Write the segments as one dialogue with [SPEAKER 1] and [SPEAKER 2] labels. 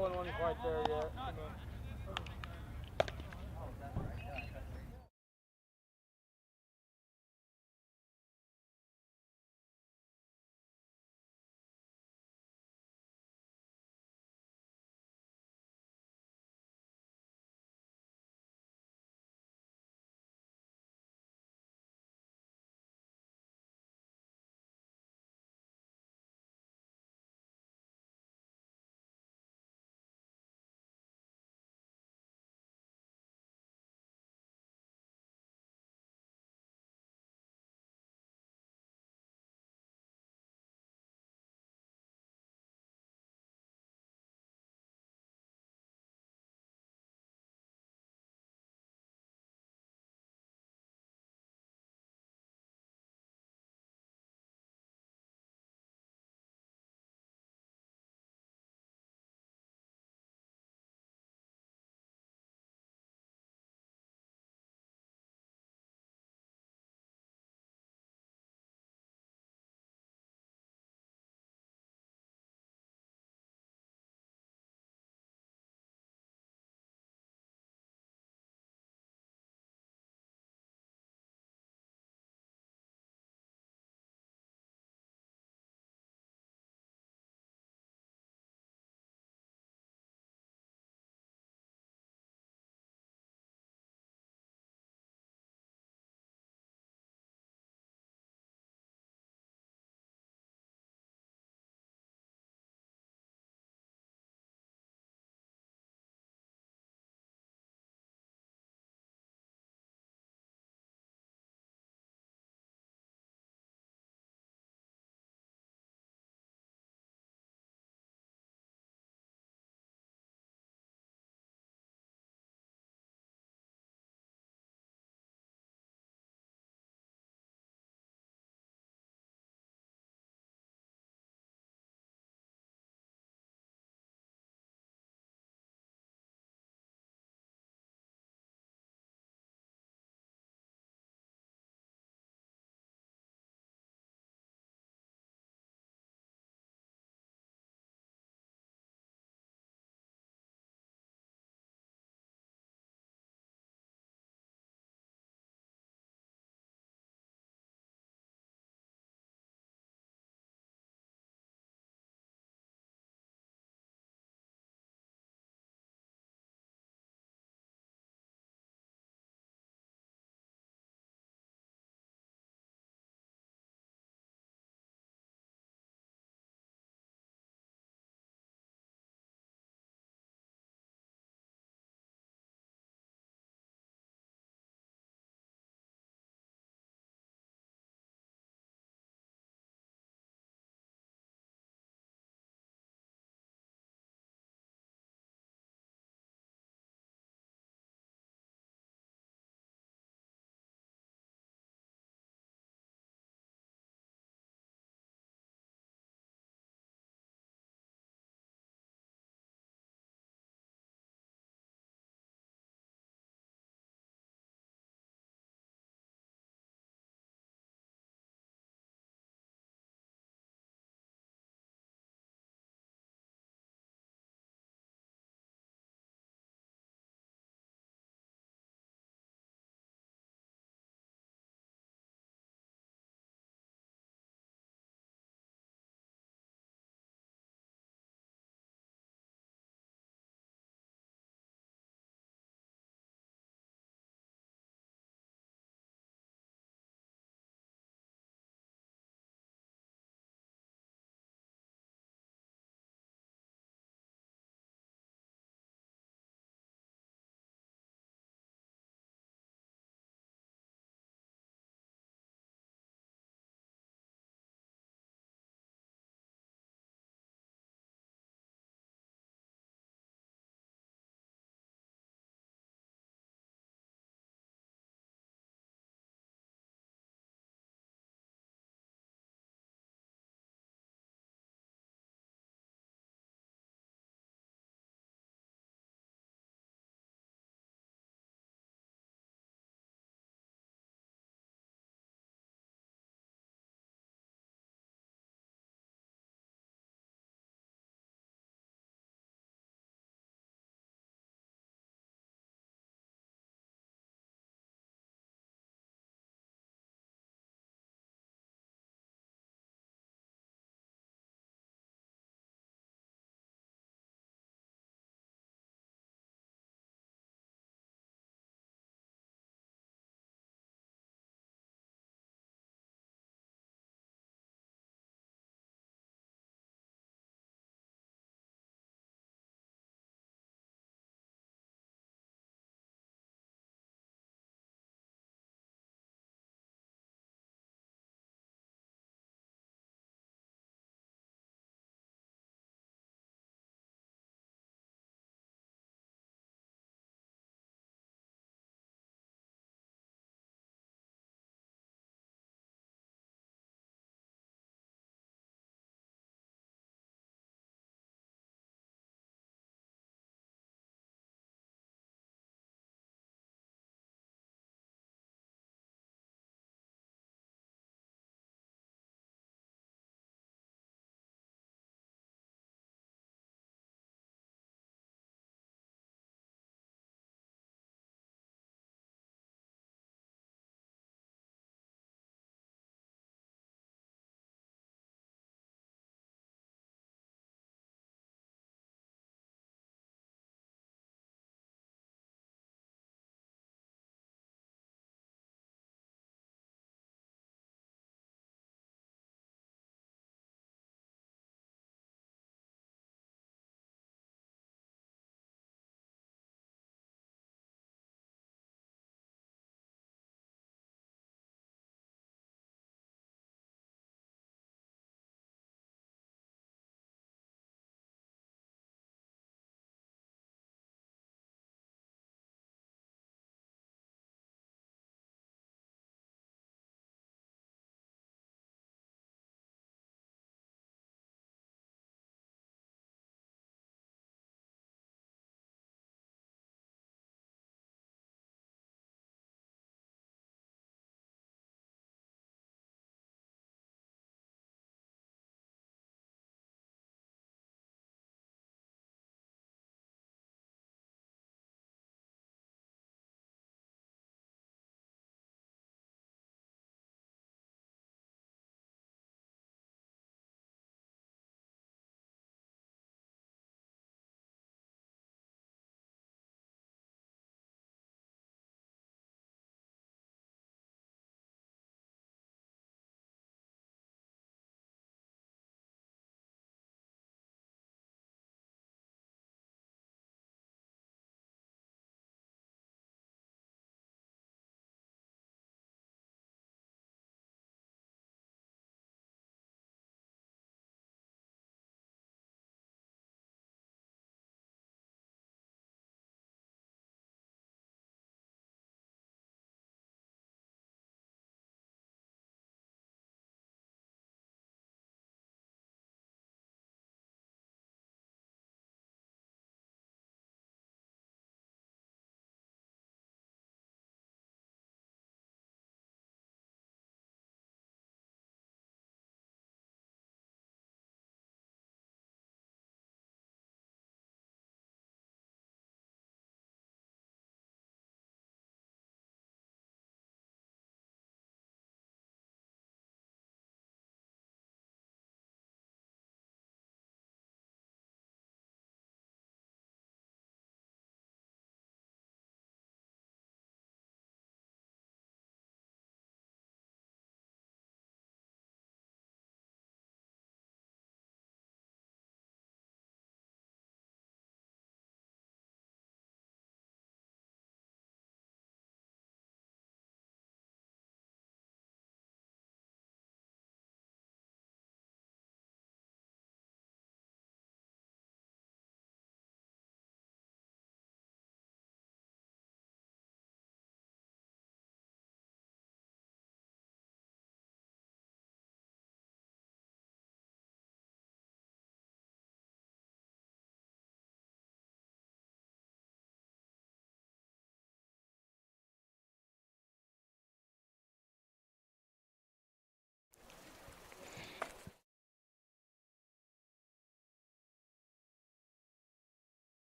[SPEAKER 1] one quite there yet.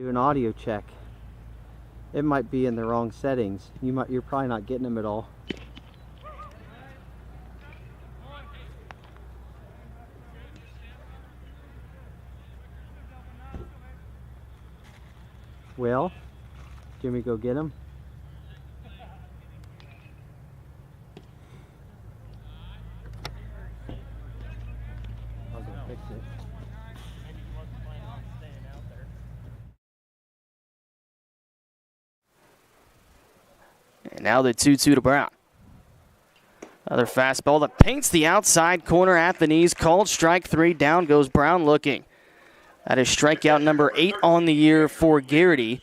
[SPEAKER 2] Do an audio check. It might be in the wrong settings. You're probably not getting them at all. Well, Jimmy, go get him. I'll go fix it.
[SPEAKER 3] And now the 2-2 to Brown. Another fastball that paints the outside corner at the knees. Called strike 3. Down goes Brown looking. That is strikeout number 8 on the year for Garrity.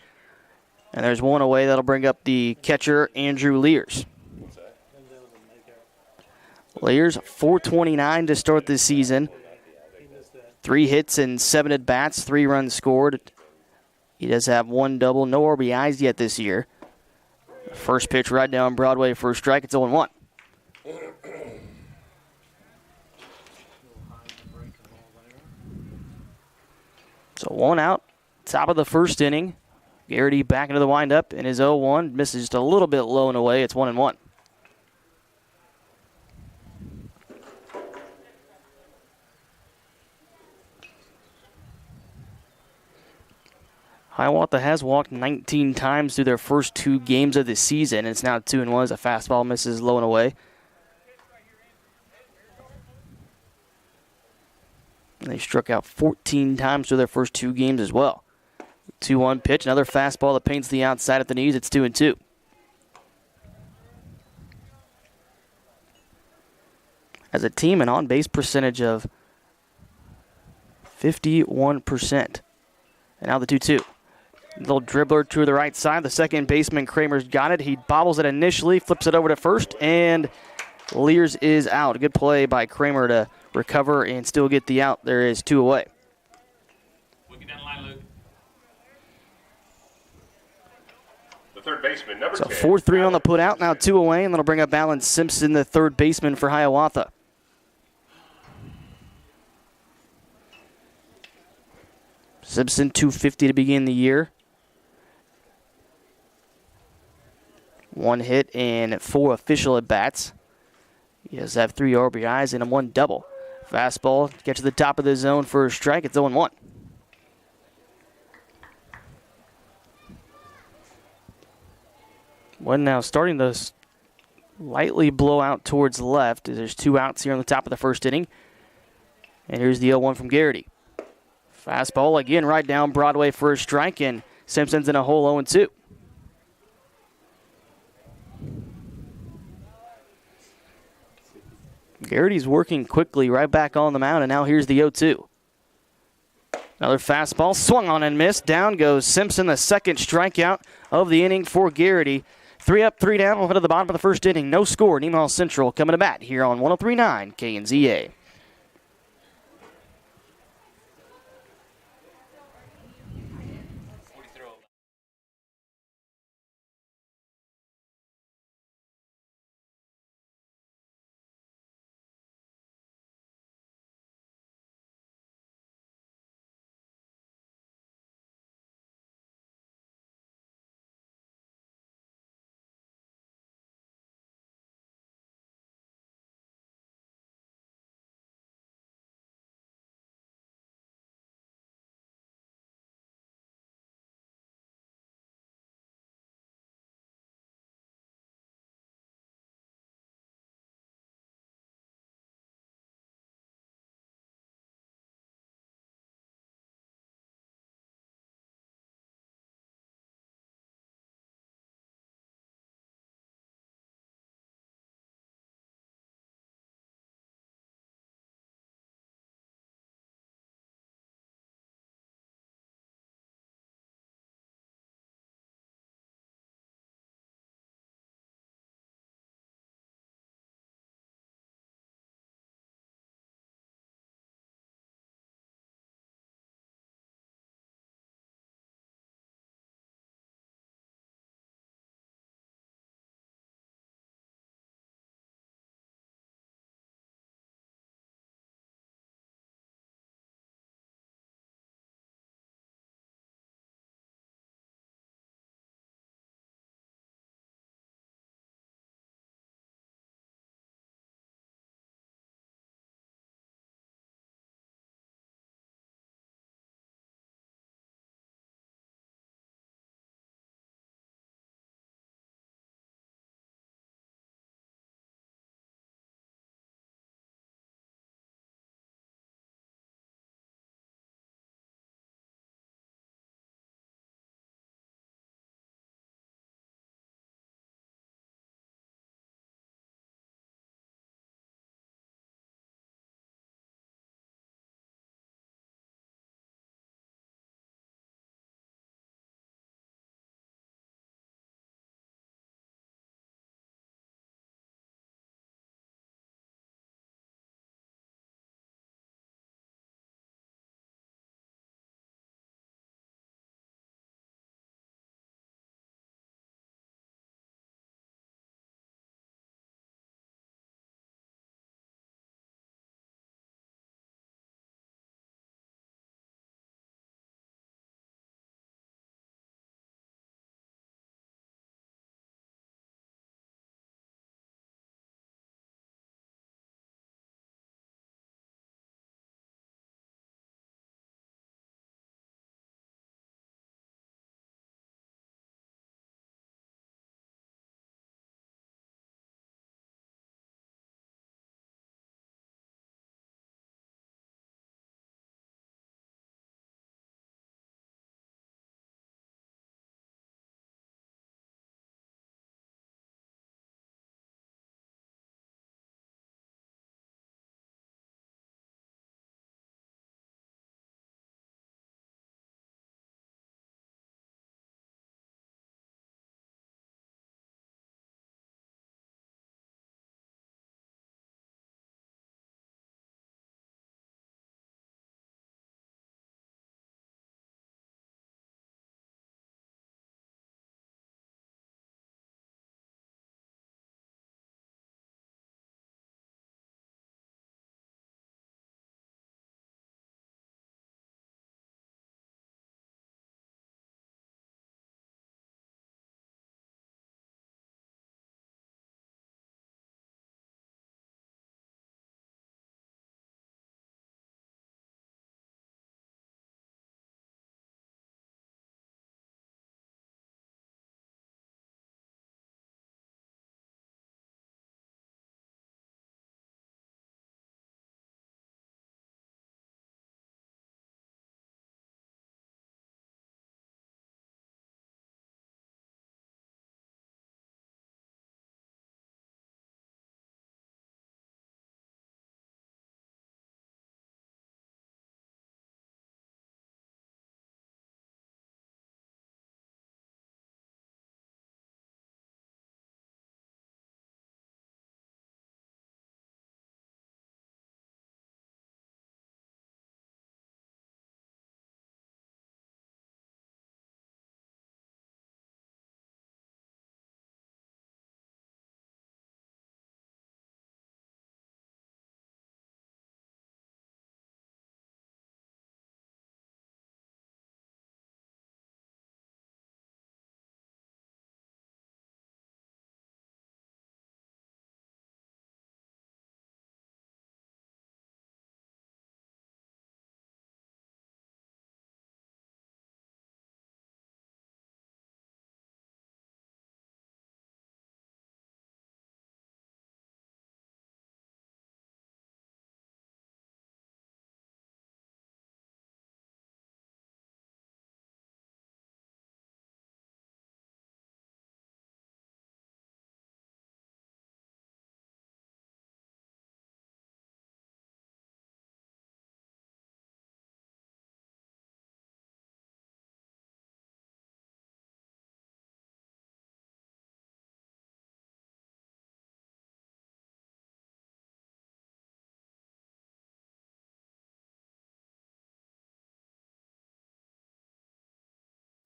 [SPEAKER 3] And there's one away. That'll bring up the catcher, Andrew Lears. Lears, .429 to start this season. 3 hits and 7 at-bats, 3 runs scored. He does have 1 double, no RBIs yet this year. First pitch right down Broadway for a strike. It's 0-1. So 1 out, top of the first inning. Garrity back into the windup in his 0-1. Misses just a little bit low and away. It's 1-1. Hiawatha has walked 19 times through their first 2 games of the season. It's now 2-1 as a fastball misses low and away. And they struck out 14 times through their first 2 games as well. 2-1 pitch, another fastball that paints the outside at the knees. It's 2-2. As a team, an on-base percentage of 51%. And now the 2-2. Little dribbler to the right side. The second baseman, Kramer's got it. He bobbles it initially, flips it over to first, and Lears is out. A good play by Kramer to recover and still get the out. There is 2 away.
[SPEAKER 4] The third baseman, number 10.
[SPEAKER 3] So 4-3 on the put out. Now 2 away, and that'll bring up Alan Simpson, the third baseman for Hiawatha. Simpson, .250 to begin the year. 1 hit and 4 official at-bats. He does have 3 RBIs and 1 double. Fastball gets to the top of the zone for a strike. It's 0-1. One now starting to lightly blow out towards left. There's 2 outs here on the top of the first inning. And here's the 0-1 from Garrity. Fastball again right down Broadway for a strike, and Simpson's in a hole 0-2. Garrity's working quickly right back on the mound, and now here's the 0-2. Another fastball swung on and missed. Down goes Simpson, the second strikeout of the inning for Garrity. 3 up, 3 down. We'll head to the bottom of the first inning. No score. Nemaha Central coming to bat here on 103.9 KNZA.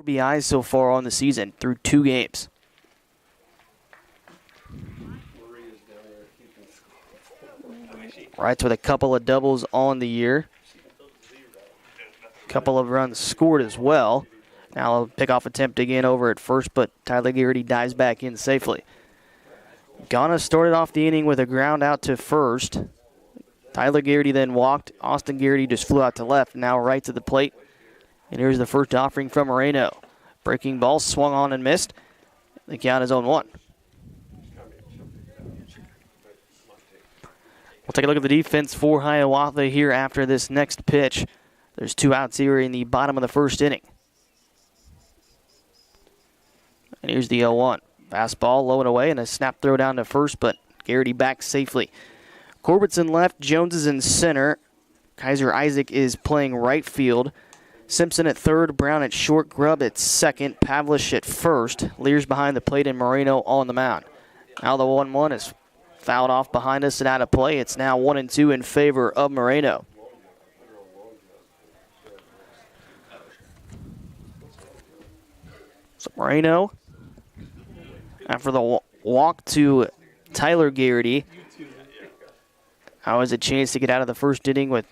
[SPEAKER 3] RBIs so far on the season through 2 games. Wrights with a couple of doubles on the year. Couple of runs scored as well. Now a pickoff attempt again over at first, but Tyler Garrity dives back in safely. Ghana started off the inning with a ground out to first. Tyler Garrity then walked. Austin Garrity just flew out to left, now right to the plate. And here's the first offering from Moreno. Breaking ball, swung on and missed. The count is 0-1. We'll take a look at the defense for Hiawatha here after this next pitch. There's 2 outs here in the bottom of the first inning. And here's the 0-1. Fastball low and away, and a snap throw down to first, but Garrity back safely. Corbett's in left, Jones is in center. Kaiser Isaac is playing right field. Simpson at third, Brown at short, Grubb at second, Pavlish at first. Lears behind the plate, and Moreno on the mound. Now the 1-1 is fouled off behind us and out of play. It's now 1-2 in favor of Moreno. So Moreno, after the walk to Tyler Garrity, now has a chance to get out of the first inning with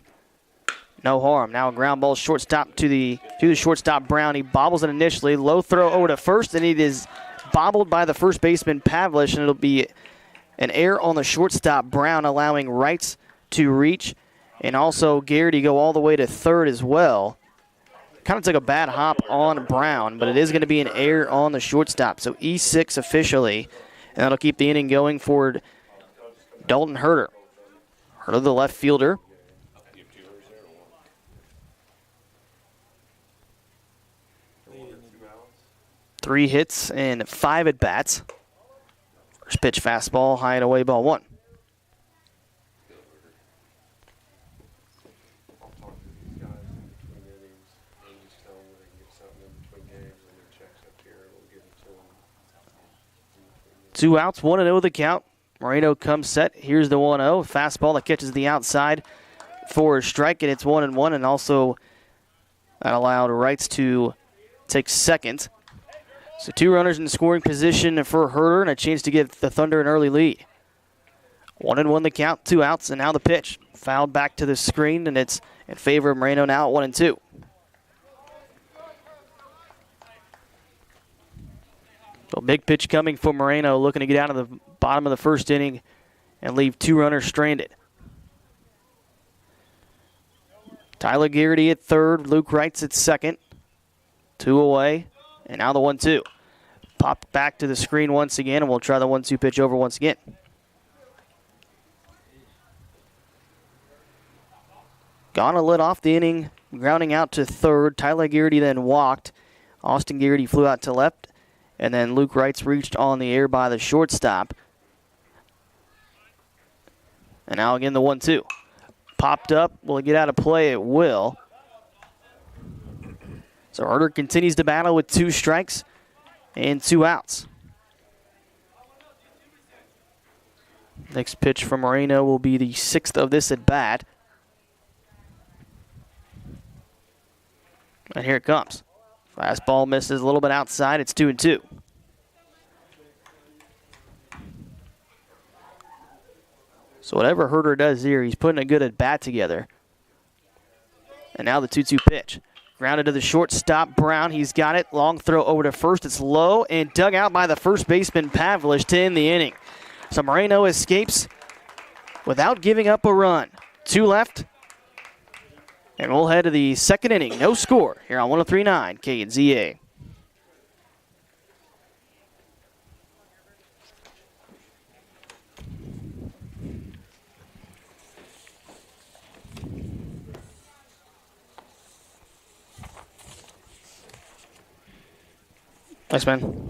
[SPEAKER 3] no harm. Now a ground ball shortstop to the shortstop Brown. He bobbles it initially. Low throw over to first, and it is bobbled by the first baseman Pavlish, and it'll be an error on the shortstop Brown, allowing Wrights to reach, and also Garrity go all the way to third as well. Kind of took a bad hop on Brown, but it is going to be an error on the shortstop. So E6 officially, and that'll keep the inning going for Dalton Herter. Herter, the left fielder. Three hits and 5 at-bats. First pitch fastball, high and away, ball 1. Two outs, 1-0 the count. Moreno comes set. Here's the 1-0. Fastball that catches the outside for a strike, and it's 1-1, and also that allowed Wrights to take second. So 2 runners in scoring position for Herter and a chance to give the Thunder an early lead. 1-1 the count, 2 outs, and now the pitch. Fouled back to the screen, and it's in favor of Moreno now at 1-2. So big pitch coming for Moreno, looking to get out of the bottom of the first inning and leave 2 runners stranded. Tyler Garrity at third, Luke Wrights at second. 2 away, and now the 1-2. Popped back to the screen once again, and we'll try the 1-2 pitch over once again. Ghana lit off the inning, grounding out to third. Tyler Garrity then walked. Austin Garrity flew out to left. And then Luke Wrights reached on the air by the shortstop. And now again the 1-2. Popped up. Will it get out of play? It will. So Herter continues to battle with 2 strikes and 2 outs. Next pitch from Moreno will be the 6th of this at bat. And here it comes. Fastball misses a little bit outside. It's 2-2. So whatever Herter does here, he's putting a good at-bat together. And now the 2-2 pitch. Grounded to the shortstop, Brown. He's got it. Long throw over to first. It's low and dug out by the first baseman, Pavlish, to end the inning. So Moreno escapes without giving up a run. 2 left. And we'll head to the second inning. No score here on 103.9 KNZA. Thanks, man.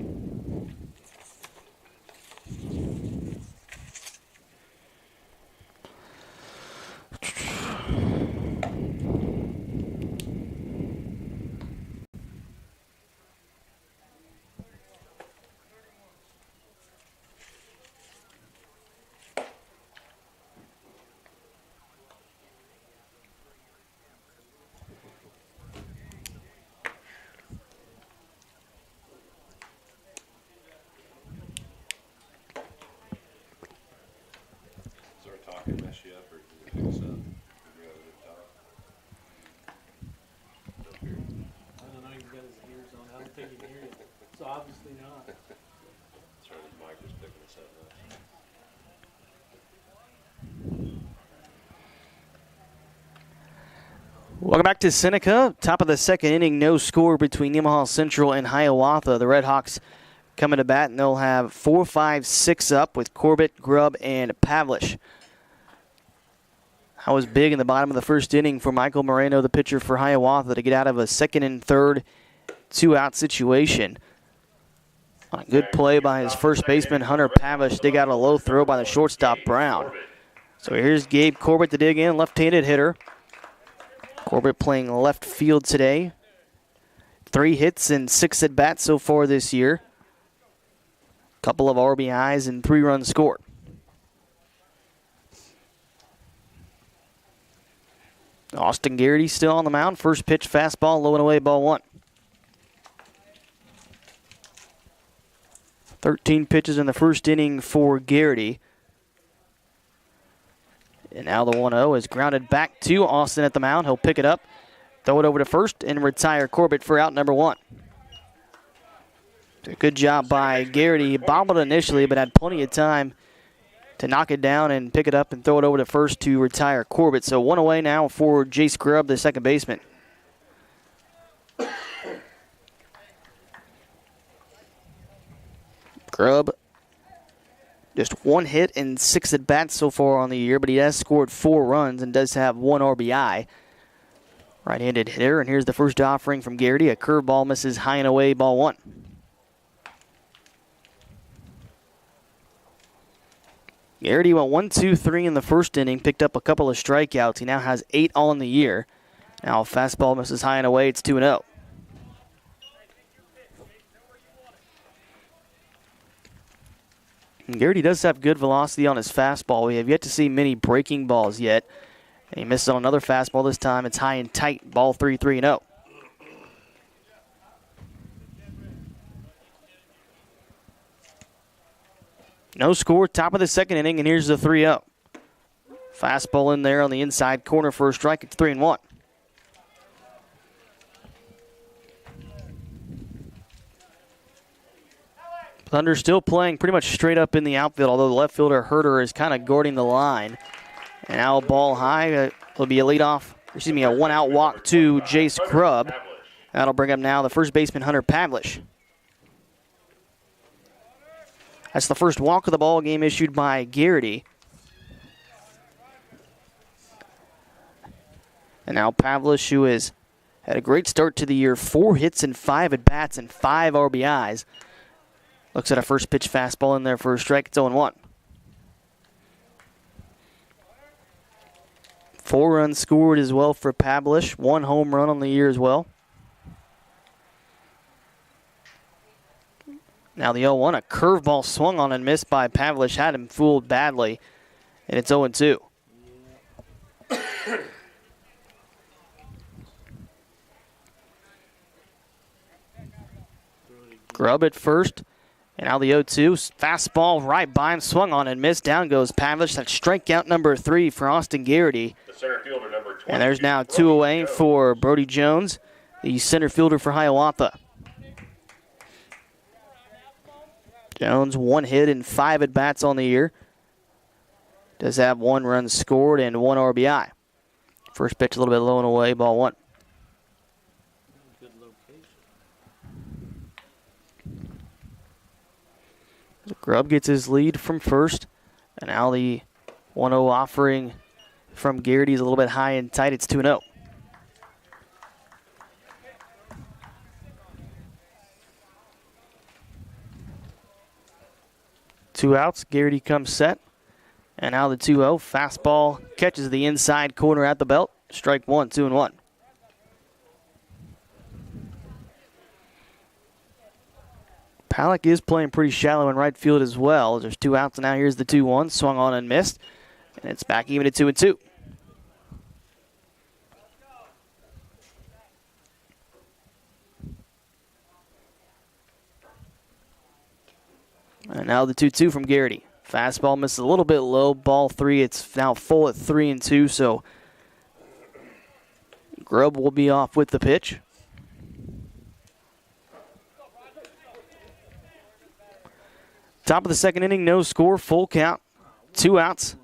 [SPEAKER 1] don't know, he's got his ears on. I don't think he can hear you. So obviously not.
[SPEAKER 3] Welcome back to Seneca. Top of the second inning, no score between Omaha Central and Hiawatha. The Redhawks coming to bat, and they'll have 4, 5, 6 up with Corbett, Grubb, and Pavlish. That was big in the bottom of the first inning for Michael Moreno, the pitcher for Hiawatha, to get out of a second and third 2-out situation. On a good play by his first baseman, Hunter Pavlish, dig out a low throw by the shortstop, Brown. So here's Gabe Corbett to dig in, left-handed hitter. Corbett playing left field today. 3 hits and 6 at-bats so far this year. Couple of RBIs and 3 runs scored. Austin Garrity still on the mound. First pitch fastball, low and away, ball 1. 13 pitches in the first inning for Garrity. And now the 1-0 is grounded back to Austin at the mound. He'll pick it up, throw it over to first, and retire Corbett for out number 1. So good job by Garrity. He bobbled initially, but had plenty of time to knock it down and pick it up and throw it over to first to retire Corbett. So 1 away now for Jace Grubb, the second baseman. Grubb, just 1 hit and 6 at-bats so far on the year, but he has scored 4 runs and does have 1 RBI. Right-handed hitter, and here's the first offering from Garrity. A curveball misses high and away, ball 1. Garrity went 1, 2, 3 in the first inning, picked up a couple of strikeouts. He now has 8 all in the year. Now fastball misses high and away, it's 2-0. Garrity does have good velocity on his fastball. We have yet to see many breaking balls yet. And he misses on another fastball this time. It's high and tight. Ball 3, 3-0. No score, top of the second inning, and here's the 3-0. Fastball in there on the inside corner for a strike. It's 3-1. Thunder still playing pretty much straight up in the outfield, although the left fielder Herder is kind of guarding the line. And now ball high. It'll be a a one-out walk to Jace Grubb. That'll bring up now the first baseman, Hunter Pavlish. That's the first walk of the ball game issued by Garrity. And now Pavlish, who has had a great start to the year, 4 hits and 5 at-bats and 5 RBIs. Looks at a first pitch fastball in there for a strike. It's 0-1. 4 runs scored as well for Pavlish. 1 home run on the year as well. Now the 0-1, a curveball swung on and missed by Pavlish. Had him fooled badly, and it's 0-2. Grubb at first. And now the 0-2, fastball right by him, swung on and missed. Down goes Pavlish. That's strikeout number 3 for Austin Garrity.
[SPEAKER 4] The center fielder, number 20.
[SPEAKER 3] And there's now 2 away for Brody Jones, the center fielder for Hiawatha. Jones, 1 hit and 5 at-bats on the year. Does have 1 run scored and 1 RBI. First pitch a little bit low and away, ball 1. Grubb gets his lead from first. And now the 1-0 offering from Garrity is a little bit high and tight. It's 2-0. Two outs. Garrity comes set. And now the 2-0. Fastball catches the inside corner at the belt. Strike 1, 2-1. Palak is playing pretty shallow in right field as well. There's 2 outs, and now here's the 2-1. Swung on and missed. And it's back even at 2-2. And now the 2-2 from Garrity. Fastball misses a little bit low. Ball 3. It's now full at 3-2. So Grubb will be off with the pitch. Top of the second inning, no score, full count, 2 outs.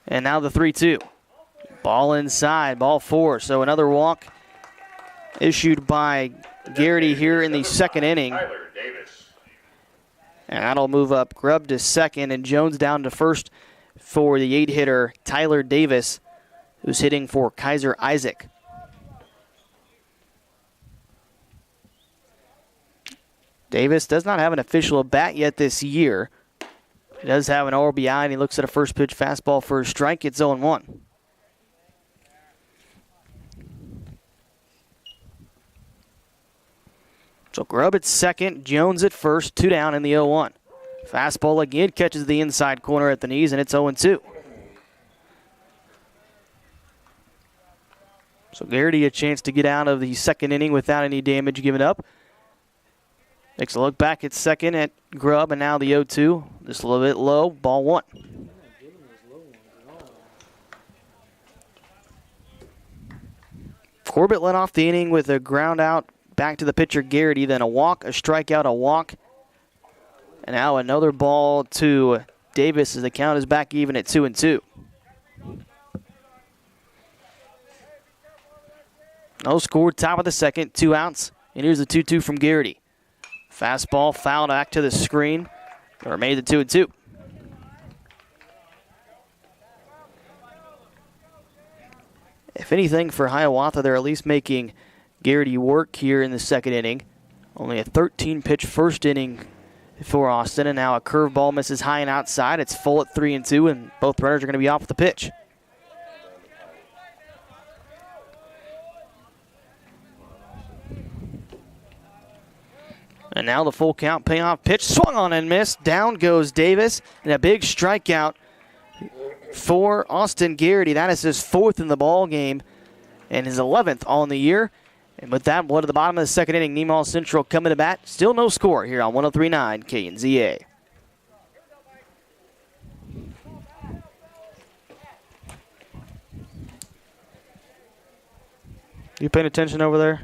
[SPEAKER 3] And now the 3-2. Ball inside, ball 4. So another walk issued by Garrity here in the second inning.
[SPEAKER 4] Tyler Davis.
[SPEAKER 3] And that'll move up Grubb to second and Jones down to first for the 8-hitter Tyler Davis, who's hitting for Kaiser Isaac. Davis does not have an official at bat yet this year. He does have an RBI, and he looks at a first pitch fastball for a strike. It's 0-1. So Grubb at second, Jones at first, 2 down in the 0-1. Fastball again catches the inside corner at the knees, and it's 0-2. So Garrity a chance to get out of the second inning without any damage given up. Takes a look back at second at Grubb, and now the 0-2. Just a little bit low, ball 1. Corbett led off the inning with a ground out back to the pitcher Garrity, then a walk, a strikeout, a walk. And now another ball to Davis as the count is back even at 2-2. No score, top of the second, 2 outs. And here's the 2-2 from Garrity. Fastball fouled back to the screen. Or made the 2-2. If anything for Hiawatha, they're at least making Garrity work here in the second inning. Only a 13-pitch first inning for Austin, and now a curveball misses high and outside. It's full at 3-2, and both runners are going to be off the pitch. And now the full count payoff pitch. Swung on and missed. Down goes Davis. And a big strikeout for Austin Garrity. That is his 4th in the ball game and his 11th on the year. And with that, one to the bottom of the second inning, Nemaha Central coming to bat. Still no score here on 103.9 KNZA. You paying attention over there?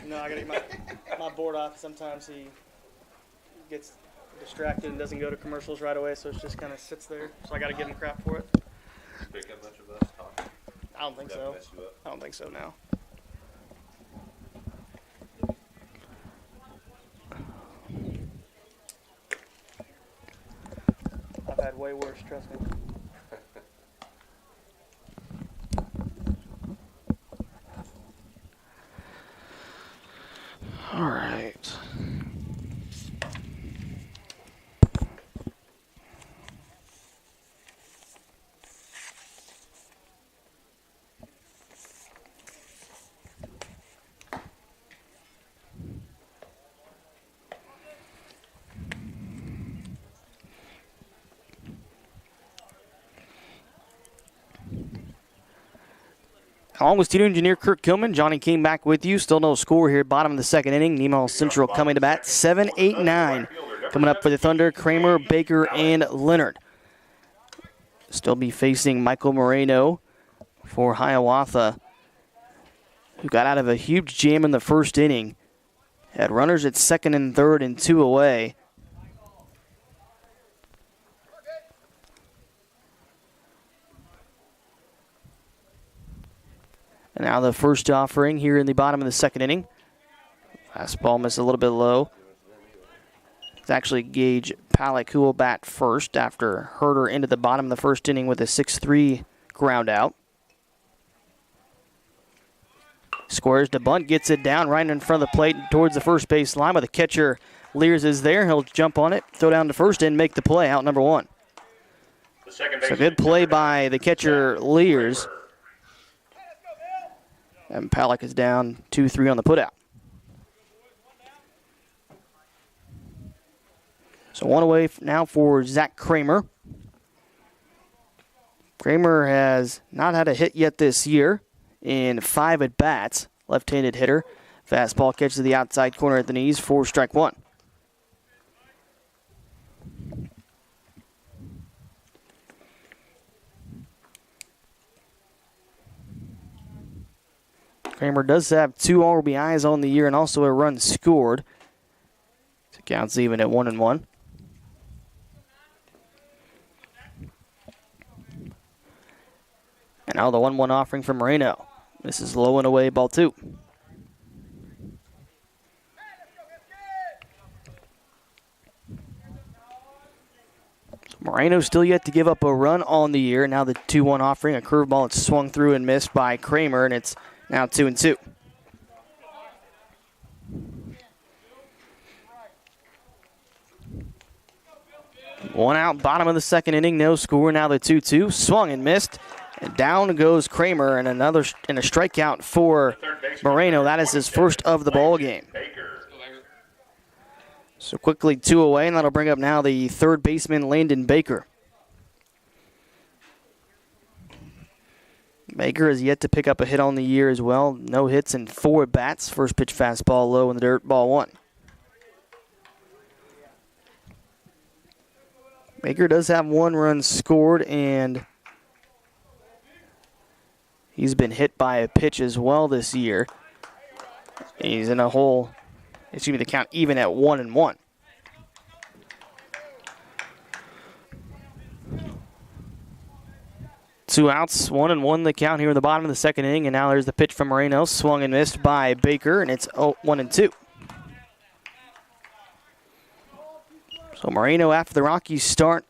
[SPEAKER 5] No, I gotta get my board off. Sometimes he gets distracted and doesn't go to commercials right away, so it just kind of sits there. So I gotta give him crap for it.
[SPEAKER 4] Pick up much of us talking.
[SPEAKER 5] I don't think
[SPEAKER 4] That
[SPEAKER 5] so.
[SPEAKER 4] mess you up?
[SPEAKER 5] I don't think so now. I've had way worse, trust me.
[SPEAKER 3] All right. Along with studio engineer Kirk Kilman, Johnny King back with you. Still no score here. Bottom of the second inning. Nemaha Central coming to bat. 7, 8, 9. Coming up for the Thunder, Kramer, Baker, and Leonard. Still be facing Michael Moreno for Hiawatha, who got out of a huge jam in the first inning. Had runners at second and third and 2 away. And now the first offering here in the bottom of the second inning. Fastball missed a little bit low. It's actually Gage Palak who will bat first after Herder into the bottom of the first inning with a 6-3 ground out. Squares to bunt, gets it down right in front of the plate towards the first base line, but the catcher Lears is there. He'll jump on it, throw down to first, and make the play, out number 1. So good play by the catcher Lears. And Palak is down 2-3 on the putout. So one away now for Zach Kramer. Kramer has not had a hit yet this year. in 5 at-bats. Left-handed hitter. Fastball catches the outside corner at the knees for strike 1. Kramer does have 2 RBIs on the year and also a run scored. So counts even at 1-1. And now the 1-1 offering from Moreno. This is low and away, ball 2. Moreno still yet to give up a run on the year. Now the 2-1 offering, a curveball that's swung through and missed by Kramer, and it's now 2-2. One out, bottom of the second inning, no score. Now the 2-2, swung and missed. And down goes Kramer, and a strikeout for Moreno. That is his first of the ball game. So quickly 2 away, and that'll bring up now the third baseman, Landon Baker. Baker has yet to pick up a hit on the year as well. No hits and 4 at-bats. First pitch fastball low in the dirt, ball 1. Baker does have 1 run scored, and he's been hit by a pitch as well this year. He's in a hole. Excuse me, the count even at 1-1. Two outs, 1-1 the count here in the bottom of the second inning, and now there's the pitch from Moreno, swung and missed by Baker, and it's 1-2. So Moreno, after the Rockies start,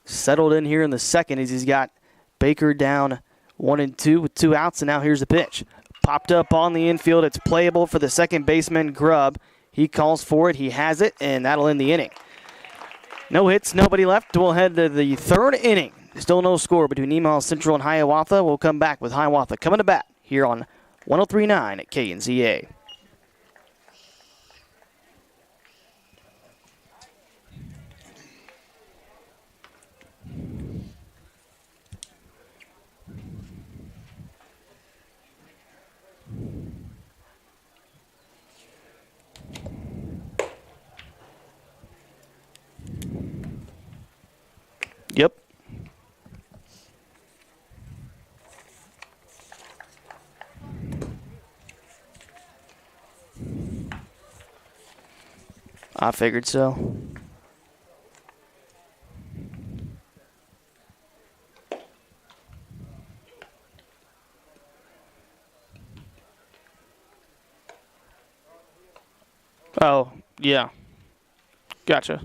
[SPEAKER 3] settled in here in the second as he's got Baker down 1-2 with 2 outs, and now here's the pitch. Popped up on the infield. It's playable for the second baseman, Grubb. He calls for it. He has it, and that'll end the inning. No hits, nobody left. We'll head to the third inning. Still no score between Nemaha Central and Hiawatha. We'll come back with Hiawatha coming to bat here on 103.9 at KNZA. Yep. I figured so. Oh, yeah. Gotcha.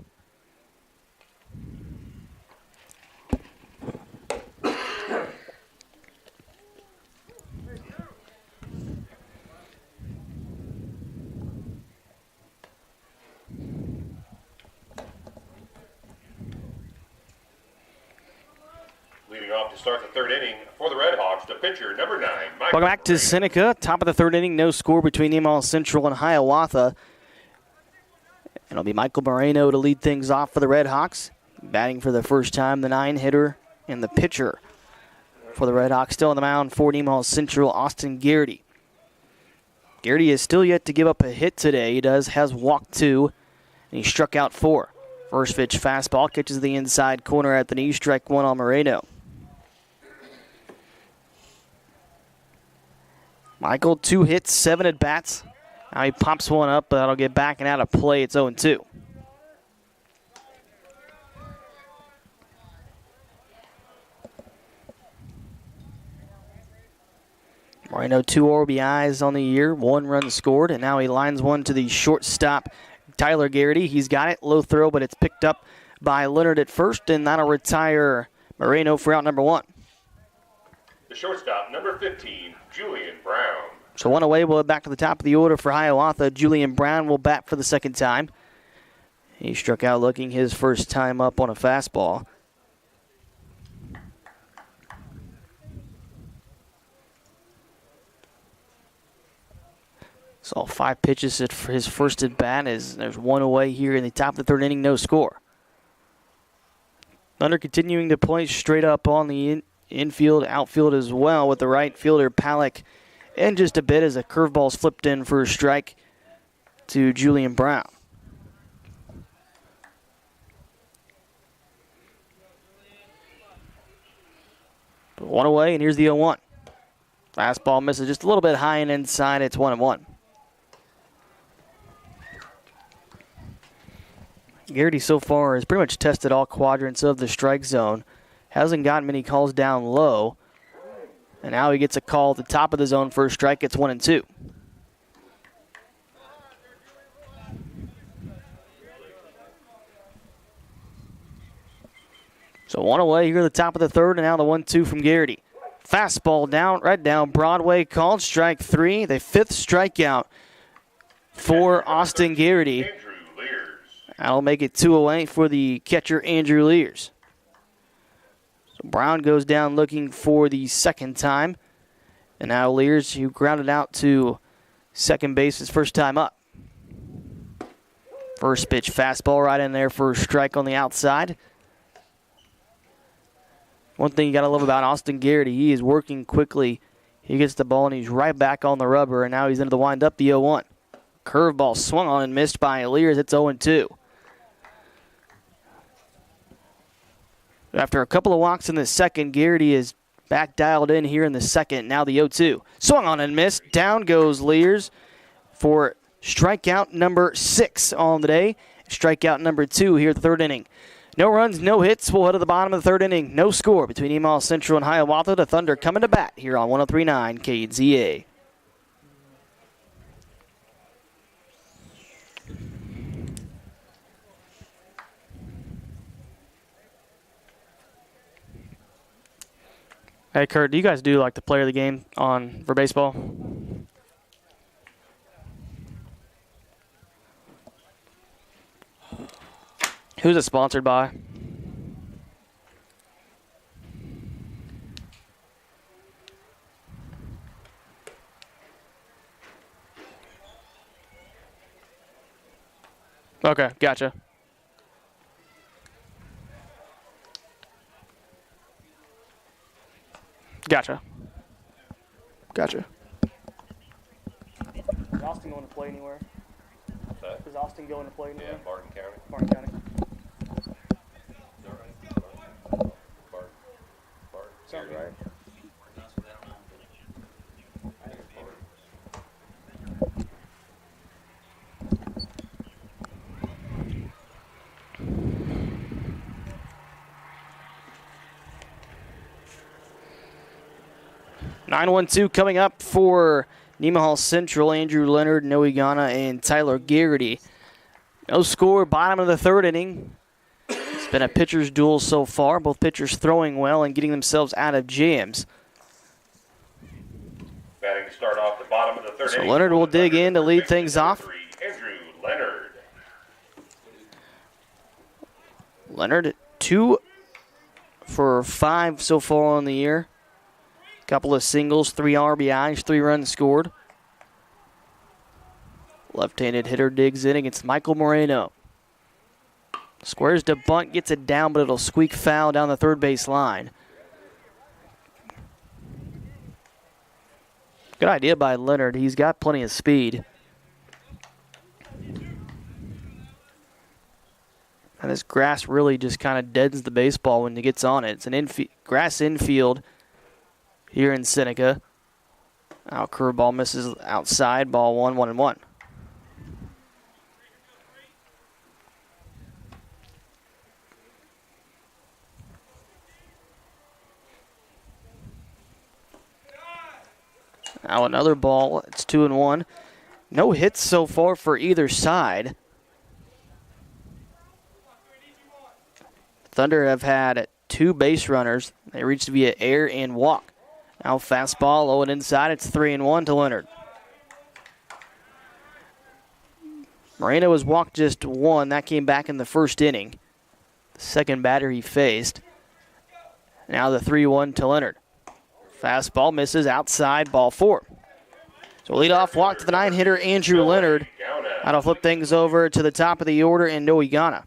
[SPEAKER 4] Leading off to start the third inning for the Red Hawks, the pitcher, number 9, Michael.
[SPEAKER 3] Welcome back to Seneca. Top of the third inning, no score between Nemaha Central and Hiawatha. And it'll be Michael Moreno to lead things off for the Red Hawks. Batting for the first time, the 9-hitter and the pitcher for the Red Hawks. Still on the mound for Nemaha Central, Austin Garrity. Garrity is still yet to give up a hit today. He has walked 2, and he struck out 4. First pitch fastball catches the inside corner at the knee. Strike 1 on Moreno. Michael, 2 hits, 7 at-bats. Now he pops one up, but that'll get back and out of play. It's 0-2. Moreno, 2 RBIs on the year, 1 run scored, and now he lines one to the shortstop, Tyler Garrity. He's got it, low throw, but it's picked up by Leonard at first, and that'll retire Moreno for out number 1.
[SPEAKER 4] The shortstop, number 15, Julian Brown.
[SPEAKER 3] So 1 away, we'll head back to the top of the order for Hiawatha. Julian Brown will bat for the second time. He struck out looking his first time up on a fastball. Saw 5 pitches for his first at bat as there's 1 away here in the top of the third inning, no score. Thunder continuing to play straight up on the infield, outfield as well with the right fielder Palak in just a bit as a curveball's flipped in for a strike to Julian Brown. But 1 away, and here's the 0-1. Fastball misses just a little bit high and inside. It's 1-1. Garrity so far has pretty much tested all quadrants of the strike zone. Hasn't gotten many calls down low. And now he gets a call at the top of the zone for a strike. It's 1-2. So 1 away here at the top of the third, and now the 1-2 from Garrity. Fastball down, right down Broadway, called strike 3. The 5th strikeout for Austin Garrity. That'll make it 2 away for the catcher, Andrew Lears. So Brown goes down looking for the 2nd time. And now Lears, who grounded out to second base his first time up. First pitch fastball right in there for a strike on the outside. One thing you got to love about Austin Garrity, he is working quickly. He gets the ball and he's right back on the rubber, and now he's into the windup, the 0-1. Curveball swung on and missed by Lears. It's 0-2. After a couple of walks in the second, Garrity is back dialed in here in the second. Now the 0-2. Swung on and missed. Down goes Lears for strikeout number 6 on the day. Strikeout number 2 here at the 3rd inning. No runs, no hits. We'll head to the bottom of the 3rd inning. No score between Email Central and Hiawatha. The Thunder coming to bat here on 103.9 KZA. Hey, Kurt, do you guys do like the player of the game for baseball? Who's it sponsored by? Okay, gotcha. Gotcha.
[SPEAKER 5] Is Austin going to play anywhere? Is Austin going to play anywhere?
[SPEAKER 4] Yeah, Barton County.
[SPEAKER 5] Barton County. Sounds right.
[SPEAKER 3] 9-1-2 coming up for Nemaha Central. Andrew Leonard, Noe Ghana, and Tyler Garrity. No score, bottom of the 3rd inning. It's been a pitcher's duel so far. Both pitchers throwing well and getting themselves out of jams.
[SPEAKER 4] Batting to start off the bottom of the 3rd inning.
[SPEAKER 3] So Leonard will dig in to lead things off.
[SPEAKER 4] Andrew Leonard.
[SPEAKER 3] Leonard, 2 for 5 so far on the year. Couple of singles, 3 RBIs, 3 runs scored. Left-handed hitter digs in against Michael Moreno. Squares to bunt, gets it down, but it'll squeak foul down the 3rd base line. Good idea by Leonard. He's got plenty of speed. And this grass really just kind of deadens the baseball when it gets on it. It's an grass infield here in Seneca. Now curveball misses outside. Ball 1-1-1. Now another ball. It's 2-1. No hits so far for either side. Thunder have had 2 base runners. They reached via air and walk. Now fastball, low and inside. It's 3-1 to Leonard. Moreno was walked just 1. That came back in the 1st inning. The second batter he faced. Now the 3-1 to Leonard. Fastball misses outside, ball 4. So leadoff walk to the 9-hitter, Andrew Leonard. That'll flip things over to the top of the order in Noe Ghana.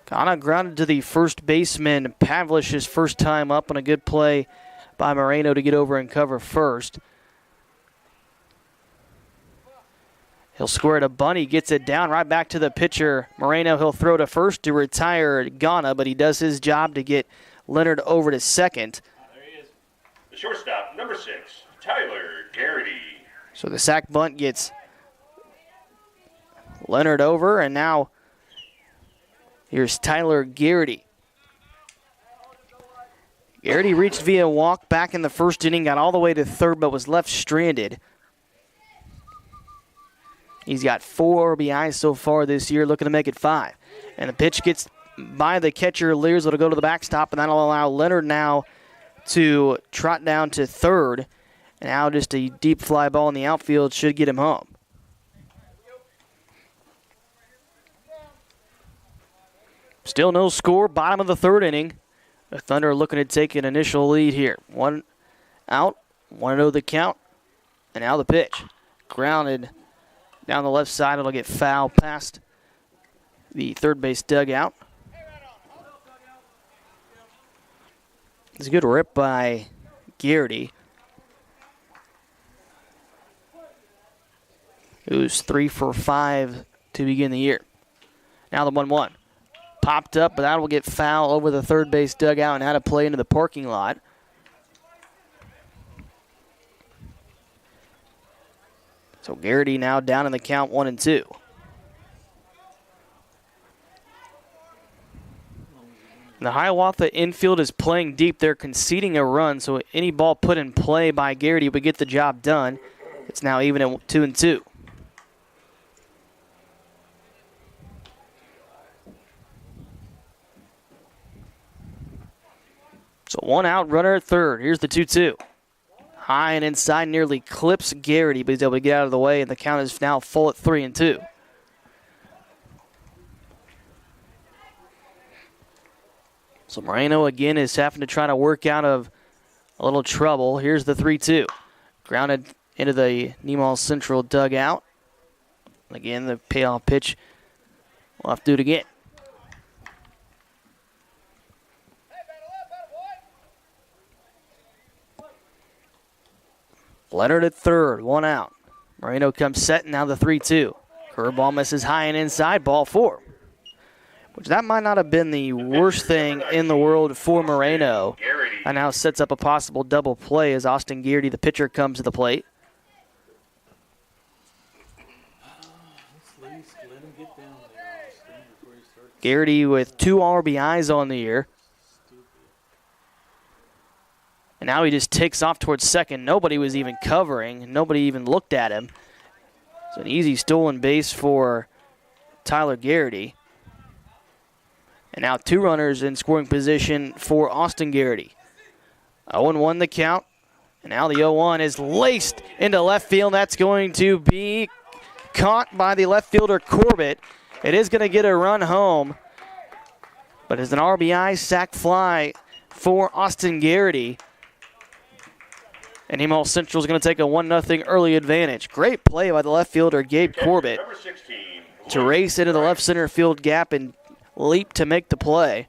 [SPEAKER 3] Ghana grounded to the first baseman. Pavlish his first time up on a good play by Moreno to get over and cover first. He'll square it a bunny, gets it down right back to the pitcher. Moreno, he'll throw to first to retire Ghana, but he does his job to get Leonard over to second.
[SPEAKER 4] There he is. The shortstop, number 6, Tyler Garrity.
[SPEAKER 3] So the sac bunt gets Leonard over, and now here's Tyler Garrity. Garrity reached via walk back in the first inning, got all the way to third, but was left stranded. He's got 4 RBIs so far this year, looking to make it 5. And the pitch gets by the catcher, Lears. It'll go to the backstop, and that'll allow Leonard now to trot down to third. And now just a deep fly ball in the outfield should get him home. Still no score, bottom of the third inning. The Thunder looking to take an initial lead here. 1 out, 1-0 the count, and now the pitch. Grounded down the left side, it'll get foul past the third base dugout. It's a good rip by Garrity, who's 3 for 5 to begin the year. Now the 1-1. Popped up, but that will get foul over the third base dugout and out of play into the parking lot. So Garrity now down in the count 1-2. The Hiawatha infield is playing deep. They're conceding a run, so any ball put in play by Garrity would get the job done. It's now even at 2-2. So 1 out, runner at third. Here's the 2-2. High and inside, nearly clips Garrity, but he's able to get out of the way, and the count is now full at 3-2. So Moreno again is having to try to work out of a little trouble. Here's the 3-2. Grounded into the Nemaw Central dugout. Again, the payoff pitch. We'll have to do it again. Leonard at third, 1 out. Moreno comes set, and now the 3-2. Curveball misses high and inside, ball 4. Which that might not have been the worst thing in the world for Moreno. And now sets up a possible double play as Austin Garrity, the pitcher, comes to the plate. Garrity with 2 RBIs on the year. And now he just takes off towards second. Nobody was even covering. Nobody even looked at him. So an easy stolen base for Tyler Garrity. And now 2 runners in scoring position for Austin Garrity. 0-1 the count. And now the 0-1 is laced into left field. That's going to be caught by the left fielder Corbett. It is going to get a run home. But it's an RBI sac fly for Austin Garrity. And Nemaw Central is going to take a 1-0 early advantage. Great play by the left fielder, Gabe Corbett, to race into the left center field gap and leap to make the play.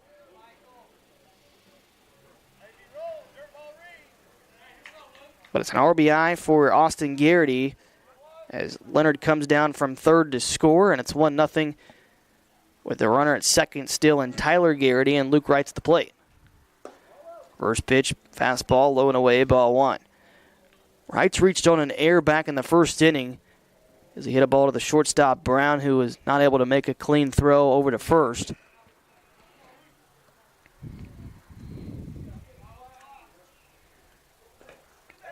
[SPEAKER 3] But it's an RBI for Austin Garrity as Leonard comes down from third to score, and it's 1-0 with the runner at second still in Tyler Garrity, and Luke Wright's at the plate. First pitch, fastball, low and away, ball 1. Wright's reached on an error back in the first inning as he hit a ball to the shortstop, Brown, who was not able to make a clean throw over to first.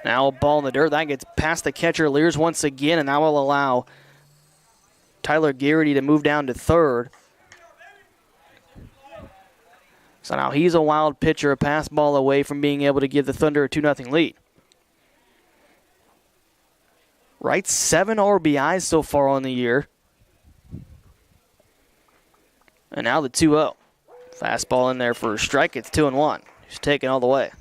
[SPEAKER 3] Now a ball in the dirt. That gets past the catcher, Lears once again, and that will allow Tyler Garrity to move down to third. So now he's a wild pitcher, a pass ball away from being able to give the Thunder a 2-0 lead. Wright, 7 RBIs so far on the year. And now the 2-0. Fastball in there for a strike. It's 2-1. He's taken all the way.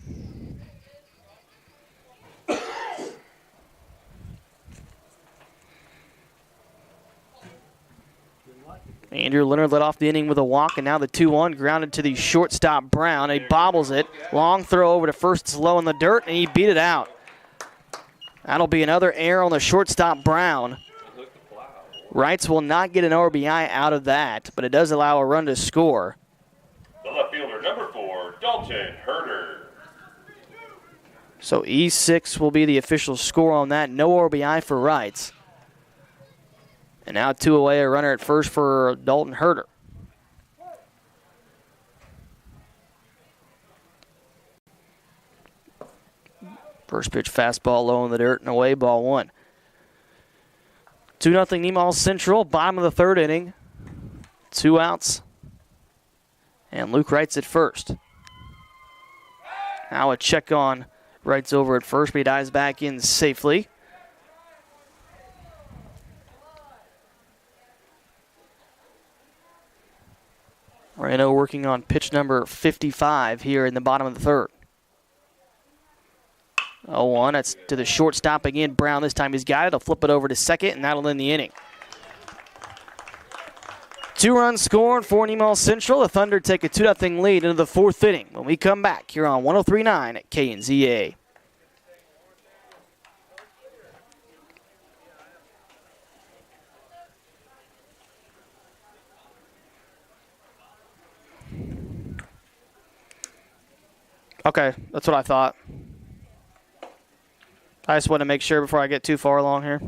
[SPEAKER 3] Andrew Leonard led off the inning with a walk, and now the 2-1 grounded to the shortstop Brown. He bobbles it. Long throw over to first. It's low in the dirt, and he beat it out. That'll be another error on the shortstop Brown. Wrights will not get an RBI out of that, but it does allow a run to score.
[SPEAKER 4] The left fielder, number 4, Dalton Herder.
[SPEAKER 3] So E6 will be the official score on that. No RBI for Wrights. And now 2 away, a runner at first for Dalton Herder. First pitch fastball low in the dirt and away, ball 1. 2-0 Nemaw Central, bottom of the 3rd inning. 2 outs. And Luke Wright's at first. Now a check on Wright's over at first, but he dives back in safely. Moreno working on pitch number 55 here in the bottom of the 3rd. 0-1, that's to the shortstop again. Brown this time he's got it. He'll flip it over to second, and that'll end the inning. 2 runs scored for Nemaw Central. The Thunder take a 2-0 lead into the 4th inning. When we come back here on 103.9 at KNZA. Okay, that's what I thought. I just want to make sure before I get too far along here.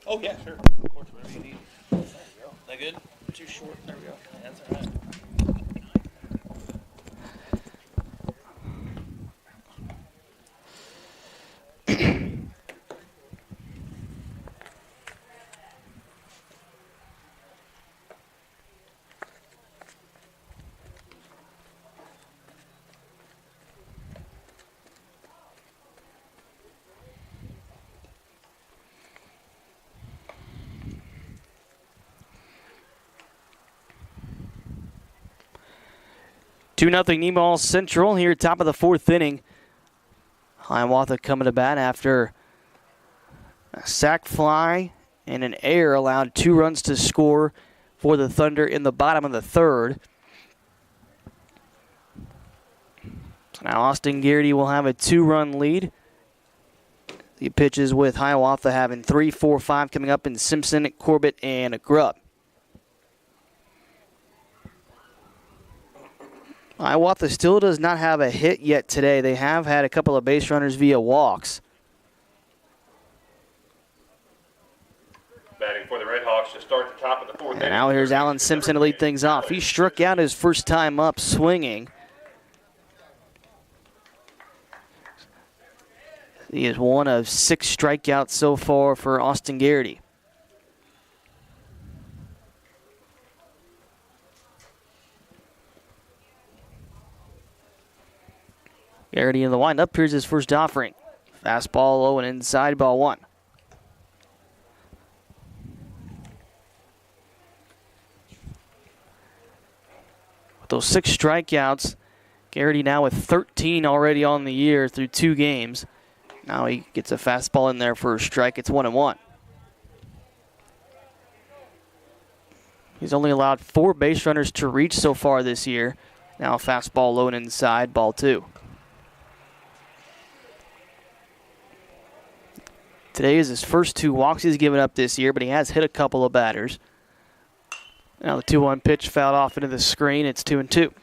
[SPEAKER 5] Oh, yeah, sure. Of course, whatever you need. There you go. That good? Too short. There we go. That's all right.
[SPEAKER 3] 2-0 Nemaw Central here, top of the 4th inning. Hiawatha coming to bat after a sac fly and an error allowed 2 runs to score for the Thunder in the bottom of the 3rd. So now Austin Garrity will have a 2-run lead. The pitches with Hiawatha having 3, 4, 5 coming up in Simpson, Corbett, and Grubb. Hiawatha still does not have a hit yet today. They have had a couple of base runners via walks.
[SPEAKER 4] Batting for the Red Hawks to start the top of the 4th inning.
[SPEAKER 3] And now here's Alan Simpson to lead things off. He struck out his first time up swinging. He is one of 6 strikeouts so far for Austin Garrity. Garrity in the windup. Here's his first offering. Fastball low and inside, ball 1. With those 6 strikeouts, Garrity now with 13 already on the year through 2 games. Now he gets a fastball in there for a strike. It's 1-1. He's only allowed 4 base runners to reach so far this year. Now a fastball low and inside, ball 2. Today is his first 2 walks he's given up this year, but he has hit a couple of batters. Now the 2-1 pitch fouled off into the screen. It's 2-2.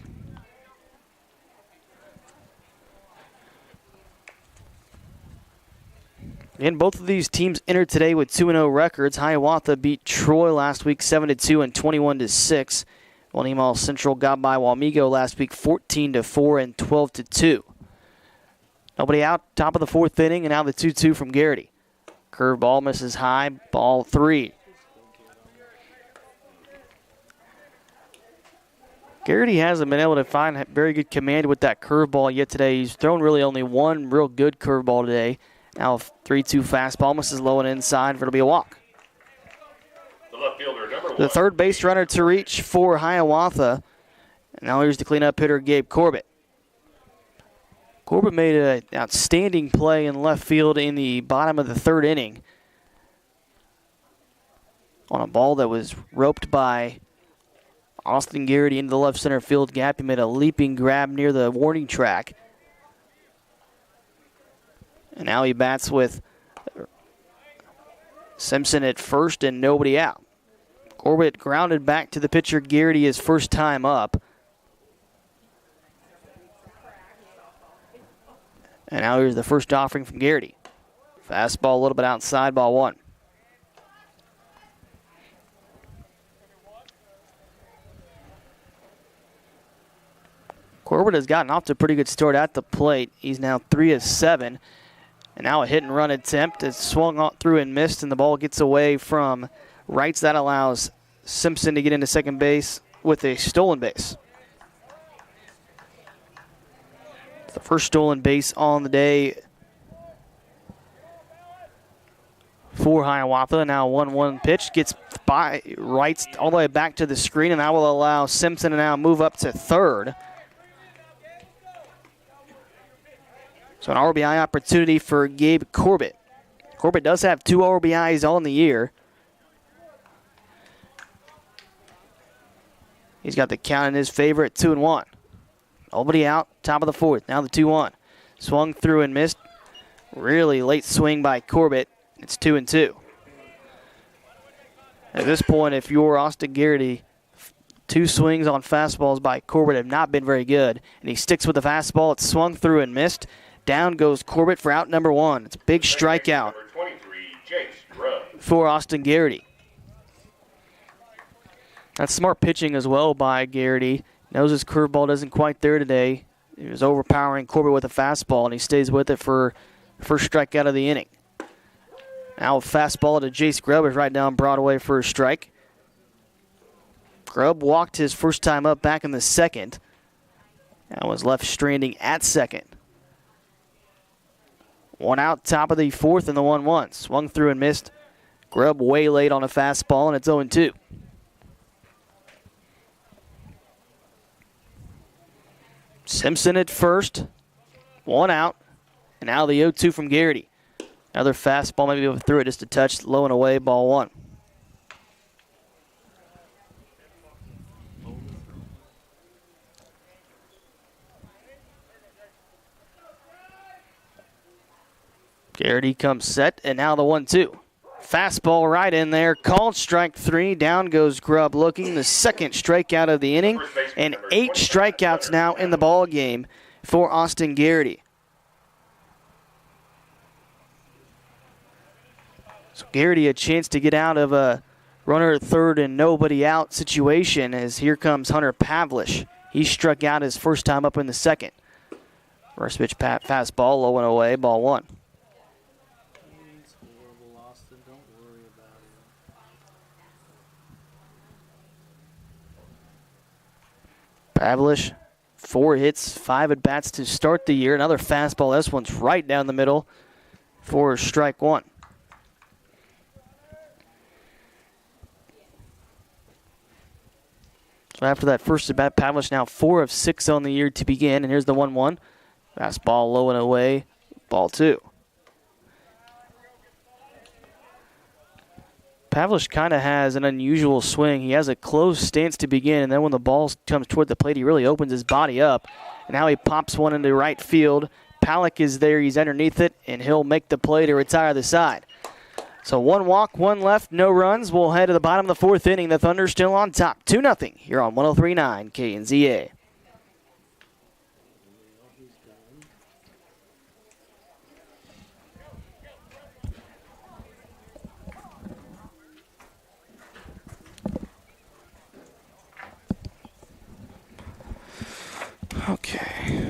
[SPEAKER 3] And both of these teams entered today with 2-0 records. Hiawatha beat Troy last week 7-2 and 21-6. While Nemaw Central got by Wamego last week 14-4 and 12-2. Nobody out, top of the 4th inning, and now the 2-2 from Garrity. Curveball misses high, ball 3. Garrity hasn't been able to find very good command with that curveball yet today. He's thrown really only 1 real good curveball today. Now 3-2 fastball misses low and inside, but it'll be a walk.
[SPEAKER 4] The left fielder, number
[SPEAKER 3] the third base runner to reach for Hiawatha. And now here's the cleanup hitter, Gabe Corbett. Corbett made an outstanding play in left field in the bottom of the third inning on a ball that was roped by Austin Garrity into the left center field gap. He made a leaping grab near the warning track. And now he bats with Simpson at first and nobody out. Corbett grounded back to the pitcher Garrity his first time up. And now here's the first offering from Garrity. Fastball a little bit outside, ball one. Corbett has gotten off to a pretty good start at the plate. He's now 3 of 7. And now a hit and run attempt. It's swung out through and missed, and the ball gets away from rights. That allows Simpson to get into second base with a stolen base. It's the first stolen base on the day for Hiawatha. Now 1-1 pitch gets by rights all the way back to the screen, and that will allow Simpson to now move up to third. So an RBI opportunity for Gabe Corbett. Corbett does have 2 RBIs on the year. He's got the count in his favor at 2-1. Nobody out, top of the fourth. Now the 2-1. Swung through and missed. Really late swing by Corbett. It's 2-2. At this point, if you're Austin Garrity, 2 swings on fastballs by Corbett have not been very good. And he sticks with the fastball. It's swung through and missed. Down goes Corbett for out number 1. It's a big strikeout for Austin Garrity. That's smart pitching as well by Garrity. Knows his curveball isn't quite there today. He was overpowering Corbett with a fastball, and he stays with it for the first strikeout of the inning. Now a fastball to Jace Grubb is right down Broadway for a strike. Grubb walked his first time up back in the second and was left stranding at second. 1 out, top of the fourth, and the 1-1. Swung through and missed. Grubb way late on a fastball, and it's 0-2. Simpson at first. 1 out. And now the 0-2 from Garrity. Another fastball, maybe threw it just a touch, low and away, ball 1. Garrity comes set, and now the 1-2. Fastball right in there, called strike 3. Down goes Grubb looking, the second strikeout of the inning, and 8 strikeouts now in the ball game for Austin Garrity. So Garrity a chance to get out of a runner at third and nobody out situation, as here comes Hunter Pavlish. He struck out his first time up in the second. First pitch fastball, low and away, ball 1.
[SPEAKER 1] It's horrible, Austin. Don't worry about it.
[SPEAKER 3] Pavlish, 4 hits, 5 at bats to start the year. Another fastball. This one's right down the middle for strike 1. So after that first at bat, Pavlish now 4 of 6 on the year to begin. And here's the 1-1. Fastball low and away, ball 2. Pavlish kind of has an unusual swing. He has a closed stance to begin, and then when the ball comes toward the plate, he really opens his body up. And now he pops one into right field. Palak is there. He's underneath it, and he'll make the play to retire the side. So 1 walk, 1 left, no runs. We'll head to the bottom of the 4th inning. The Thunder still on top, 2-0 here on 103.9 KNZA. Okay.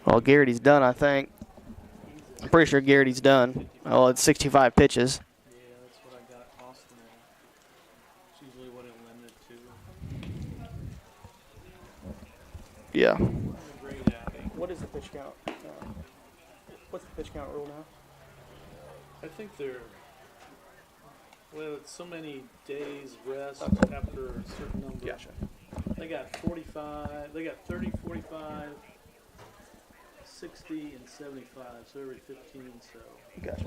[SPEAKER 3] Well, Garrity's done, I think. I'm pretty sure Garrity's done. Oh, it's 65 pitches.
[SPEAKER 1] Yeah, that's what I got Austin at. It's usually what it limited to.
[SPEAKER 3] Yeah.
[SPEAKER 1] Great outing.
[SPEAKER 5] What is the pitch count? What's the pitch count rule now?
[SPEAKER 1] I think it's so many days rest
[SPEAKER 5] Okay.
[SPEAKER 1] after a certain number.
[SPEAKER 5] Gotcha.
[SPEAKER 1] They got 45, they got 30, 45, 60, and 75, so every 15, so
[SPEAKER 5] Gotcha.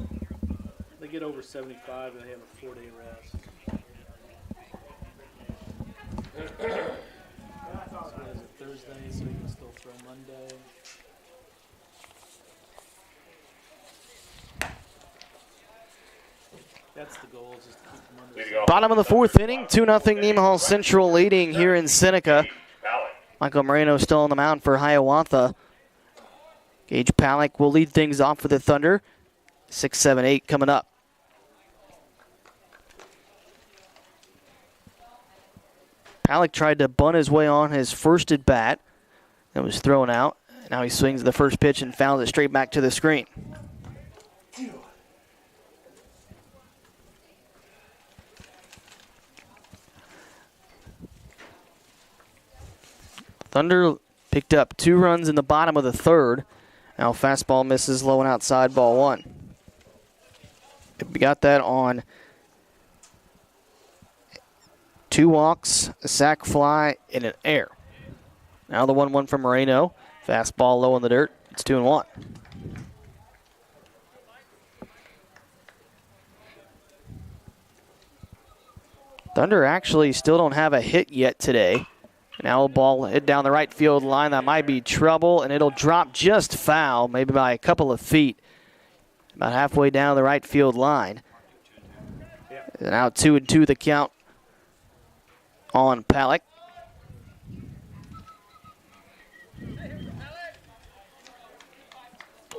[SPEAKER 1] they get over 75 and they have a 4-day rest. So what is it, Thursday, so you can still throw Monday. That's the goal, is just to keep them under.
[SPEAKER 4] Leading off
[SPEAKER 3] Bottom of the fourth inning, 2-0 Nemaha Central leading here in Seneca.
[SPEAKER 4] Ballot.
[SPEAKER 3] Michael Moreno still on the mound for Hiawatha. Gage Palick will lead things off for the Thunder. 6, 7, 8 coming up. Palick tried to bunt his way on his first at bat. It was thrown out. Now he swings the first pitch and fouls it straight back to the screen. Thunder picked up 2 runs in the bottom of the third. Now fastball misses low and outside, ball 1. We got that on 2 walks, a sac fly, and an error. Now the 1-1 from Moreno. Fastball low in the dirt. It's 2-1. Thunder actually still don't have a hit yet today. Now a ball hit down the right field line. That might be trouble, and it'll drop just foul, maybe by a couple of feet. About halfway down the right field line. And now 2-2 the count on Palick.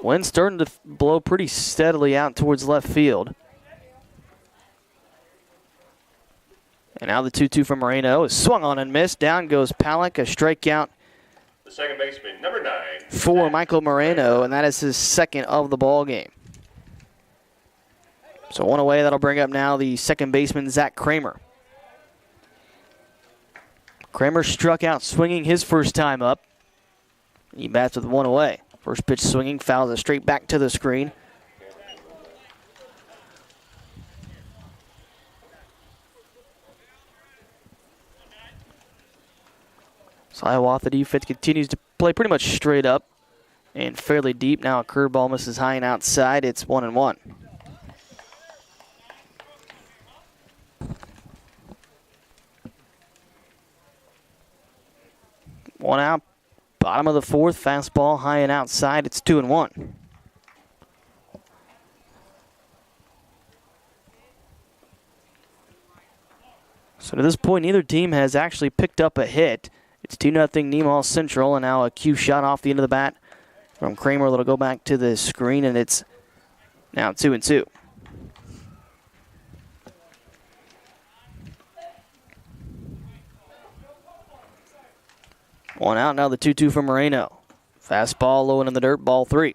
[SPEAKER 3] Wind's starting to blow pretty steadily out towards left field. And now the 2-2 from Moreno is swung on and missed. Down goes Palick, a strikeout
[SPEAKER 4] The second baseman, number 9.
[SPEAKER 3] for Michael Moreno, and that is his second of the ball game. So 1 away, that'll bring up now the second baseman, Zach Kramer. Kramer struck out swinging his first time up. He bats with 1 away. First pitch swinging, fouls it straight back to the screen. So Hiawatha defense continues to play pretty much straight up and fairly deep. Now a curveball misses high and outside. It's 1-1. One out, bottom of the fourth, fastball high and outside. It's 2-1. So to this point, neither team has actually picked up a hit. It's 2-0 Nemaha Central, and now a cue shot off the end of the bat from Kramer that'll go back to the screen, and it's now 2-2. One out, now the 2-2 from Moreno. Fastball low and in the dirt, ball 3.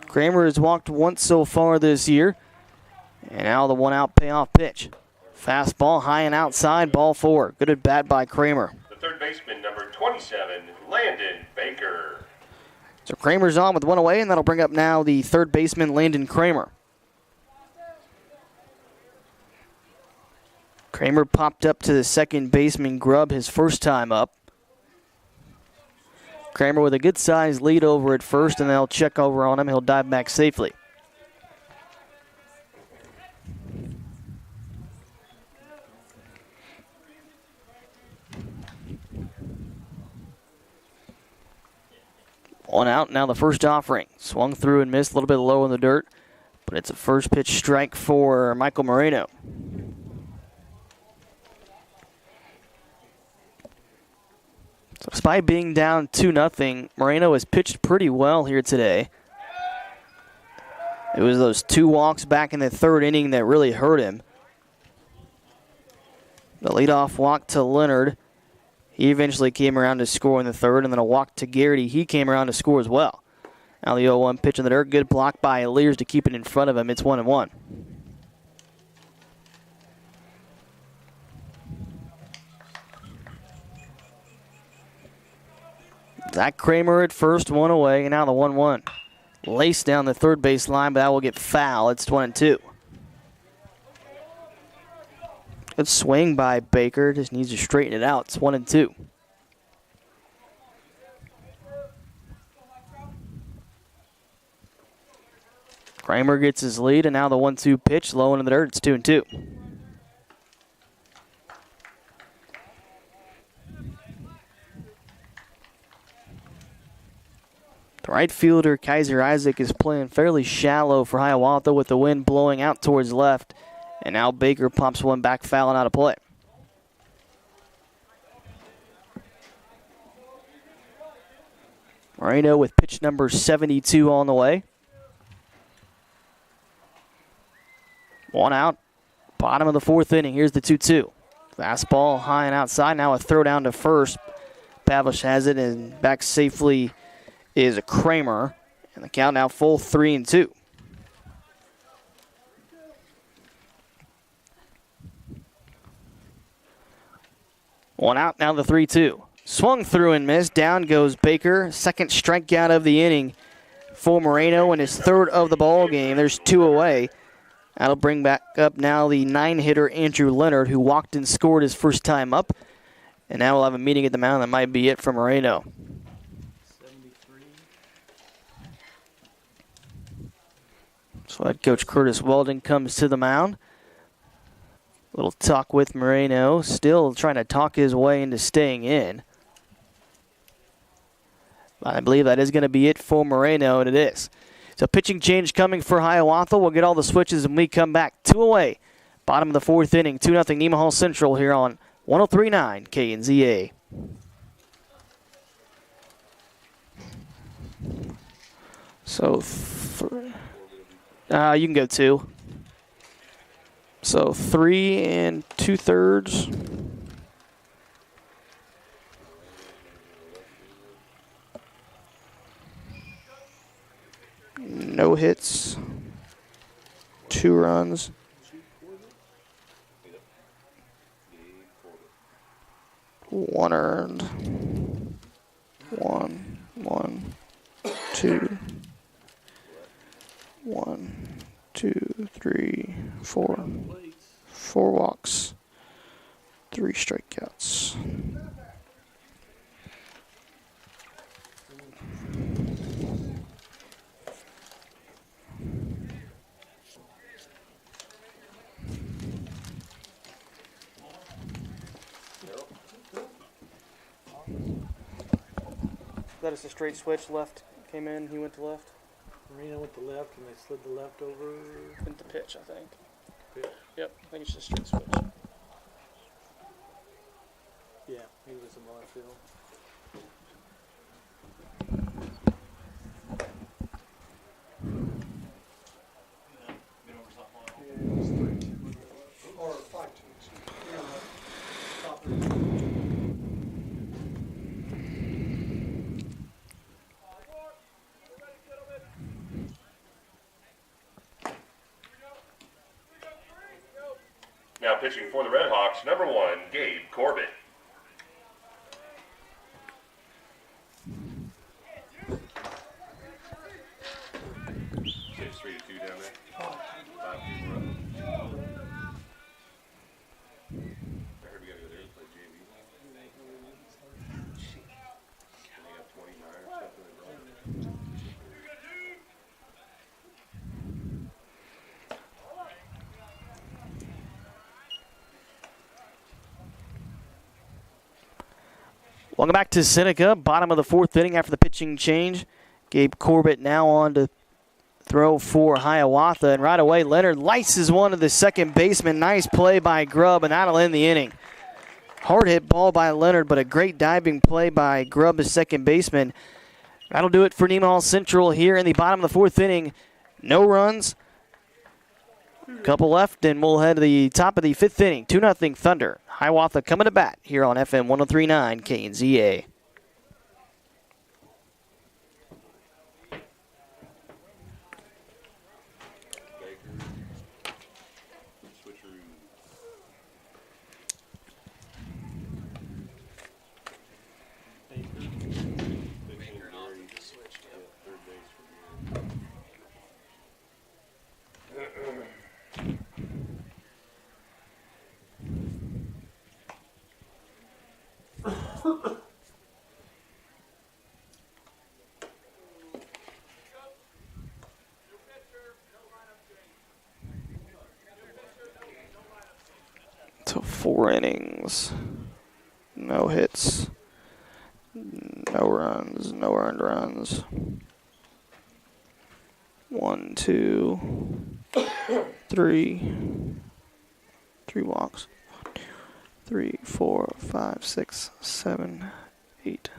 [SPEAKER 3] Kramer has walked once so far this year. And now the 1-out payoff pitch. Fastball high and outside, ball 4. Good at bat by Kramer.
[SPEAKER 4] The third baseman, number 27, Landon Baker.
[SPEAKER 3] So Kramer's on with 1 away, and that'll bring up now the third baseman, Landon Kramer. Kramer popped up to the second baseman Grubb his first time up. Kramer with a good size lead over at first, and they'll check over on him. He'll dive back safely. One out, now the first offering. Swung through and missed, a little bit low in the dirt, but it's a first pitch strike for Michael Moreno. So despite being down 2-0, Moreno has pitched pretty well here today. It was those 2 walks back in the third inning that really hurt him. The leadoff walk to Leonard. He eventually came around to score in the third, and then a walk to Garrity. He came around to score as well. Now the 0-1 pitch in the dirt. Good block by Lears to keep it in front of him. It's 1-1. Zach Kramer at first, one away, and now the 1-1. Lace down the third base line, but that will get foul. It's 1-2. Good swing by Baker. Just needs to straighten it out. It's 1-2. Kramer gets his lead, and now the 1-2 pitch low into the dirt. It's 2-2. The right fielder, Kaiser Isaac, is playing fairly shallow for Hiawatha with the wind blowing out towards left. And now Baker pops one back foul and out of play. Moreno with pitch number 72 on the way. One out. Bottom of the fourth inning. Here's the 2-2. Fastball high and outside. Now a throw down to first. Pavlish has it, and back safely is a Kramer. And the count now full 3-2. One out, now the 3-2. Swung through and missed. Down goes Baker. Second strikeout of the inning for Moreno, and his third of the ball game. There's two away. That'll bring back up now the 9-hitter Andrew Leonard, who walked and scored his first time up. And now we'll have a meeting at the mound. That might be it for Moreno.
[SPEAKER 1] 73.
[SPEAKER 3] So head coach Curtis Weldon comes to the mound. Little talk with Moreno. Still trying to talk his way into staying in. I believe that is going to be it for Moreno, and it is. So pitching change coming for Hiawatha. We'll get all the switches when we come back. Two away. Bottom of the fourth inning. 2-0 Nemaha Central here on 103.9 KNZA. So you can go two. So 3 2/3. No hits. 2 runs. 1 earned. 1, 2. 1, 2, 3, 4. 4 walks. 3 strikeouts.
[SPEAKER 5] That is a straight switch. Left came in. He went to left.
[SPEAKER 1] Marino went to left, and they slid the left over.
[SPEAKER 5] Went to pitch, I think.
[SPEAKER 1] Pitch.
[SPEAKER 5] Yep, I think it's just a straight switch.
[SPEAKER 1] Yeah, he was in left field.
[SPEAKER 6] Or 5-2.
[SPEAKER 4] Now pitching for the Red Hawks, number 1, Gabe Corbett. It's 3-2 down there. 5-2 run. I heard we gotta go there and play JV. They got 29 or something.
[SPEAKER 3] Welcome back to Seneca. Bottom of the fourth inning after the pitching change. Gabe Corbett now on to throw for Hiawatha. And right away, Leonard lices one to the second baseman. Nice play by Grubb, and that'll end the inning. Hard hit ball by Leonard, but a great diving play by Grubb, the second baseman. That'll do it for Nemaha Central here in the bottom of the fourth inning. No runs. Couple left, and we'll head to the top of the fifth inning. 2-0 Thunder. Hiawatha coming to bat here on FM 103.9 KNZA. So 4 innings, no hits, no runs, no earned runs. 1, 2, 3. 3 walks. 3, 4, 5, 6, 7, 8.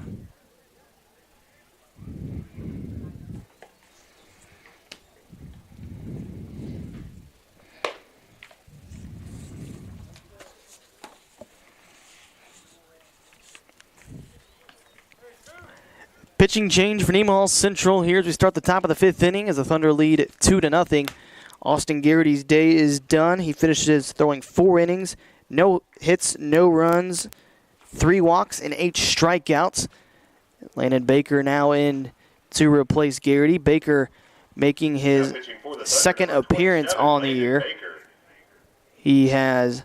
[SPEAKER 3] Pitching change for Nemaha Central here as we start the top of the 5th inning as the Thunder lead 2-0. Austin Garrity's day is done. He finishes throwing 4 innings, no hits, no runs, 3 walks, and 8 strikeouts. Landon Baker now in to replace Garrity. Baker making his second appearance on the year. He has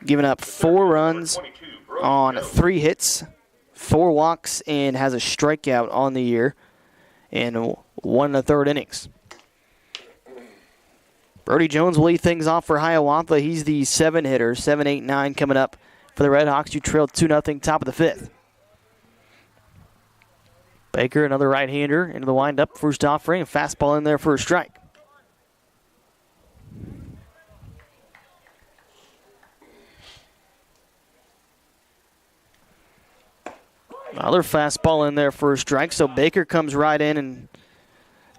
[SPEAKER 3] given up 4 runs on 3 hits, 4 walks, and has a strikeout on the year in 1 1/3 innings. Brody Jones will lead things off for Hiawatha. He's the 7 hitter, 7, 8, 9 coming up for the Redhawks, who trailed 2-0 top of the 5th. Baker, another right-hander into the windup, first offering, a fastball in there for a strike. Another fastball in there for a strike, so Baker comes right in and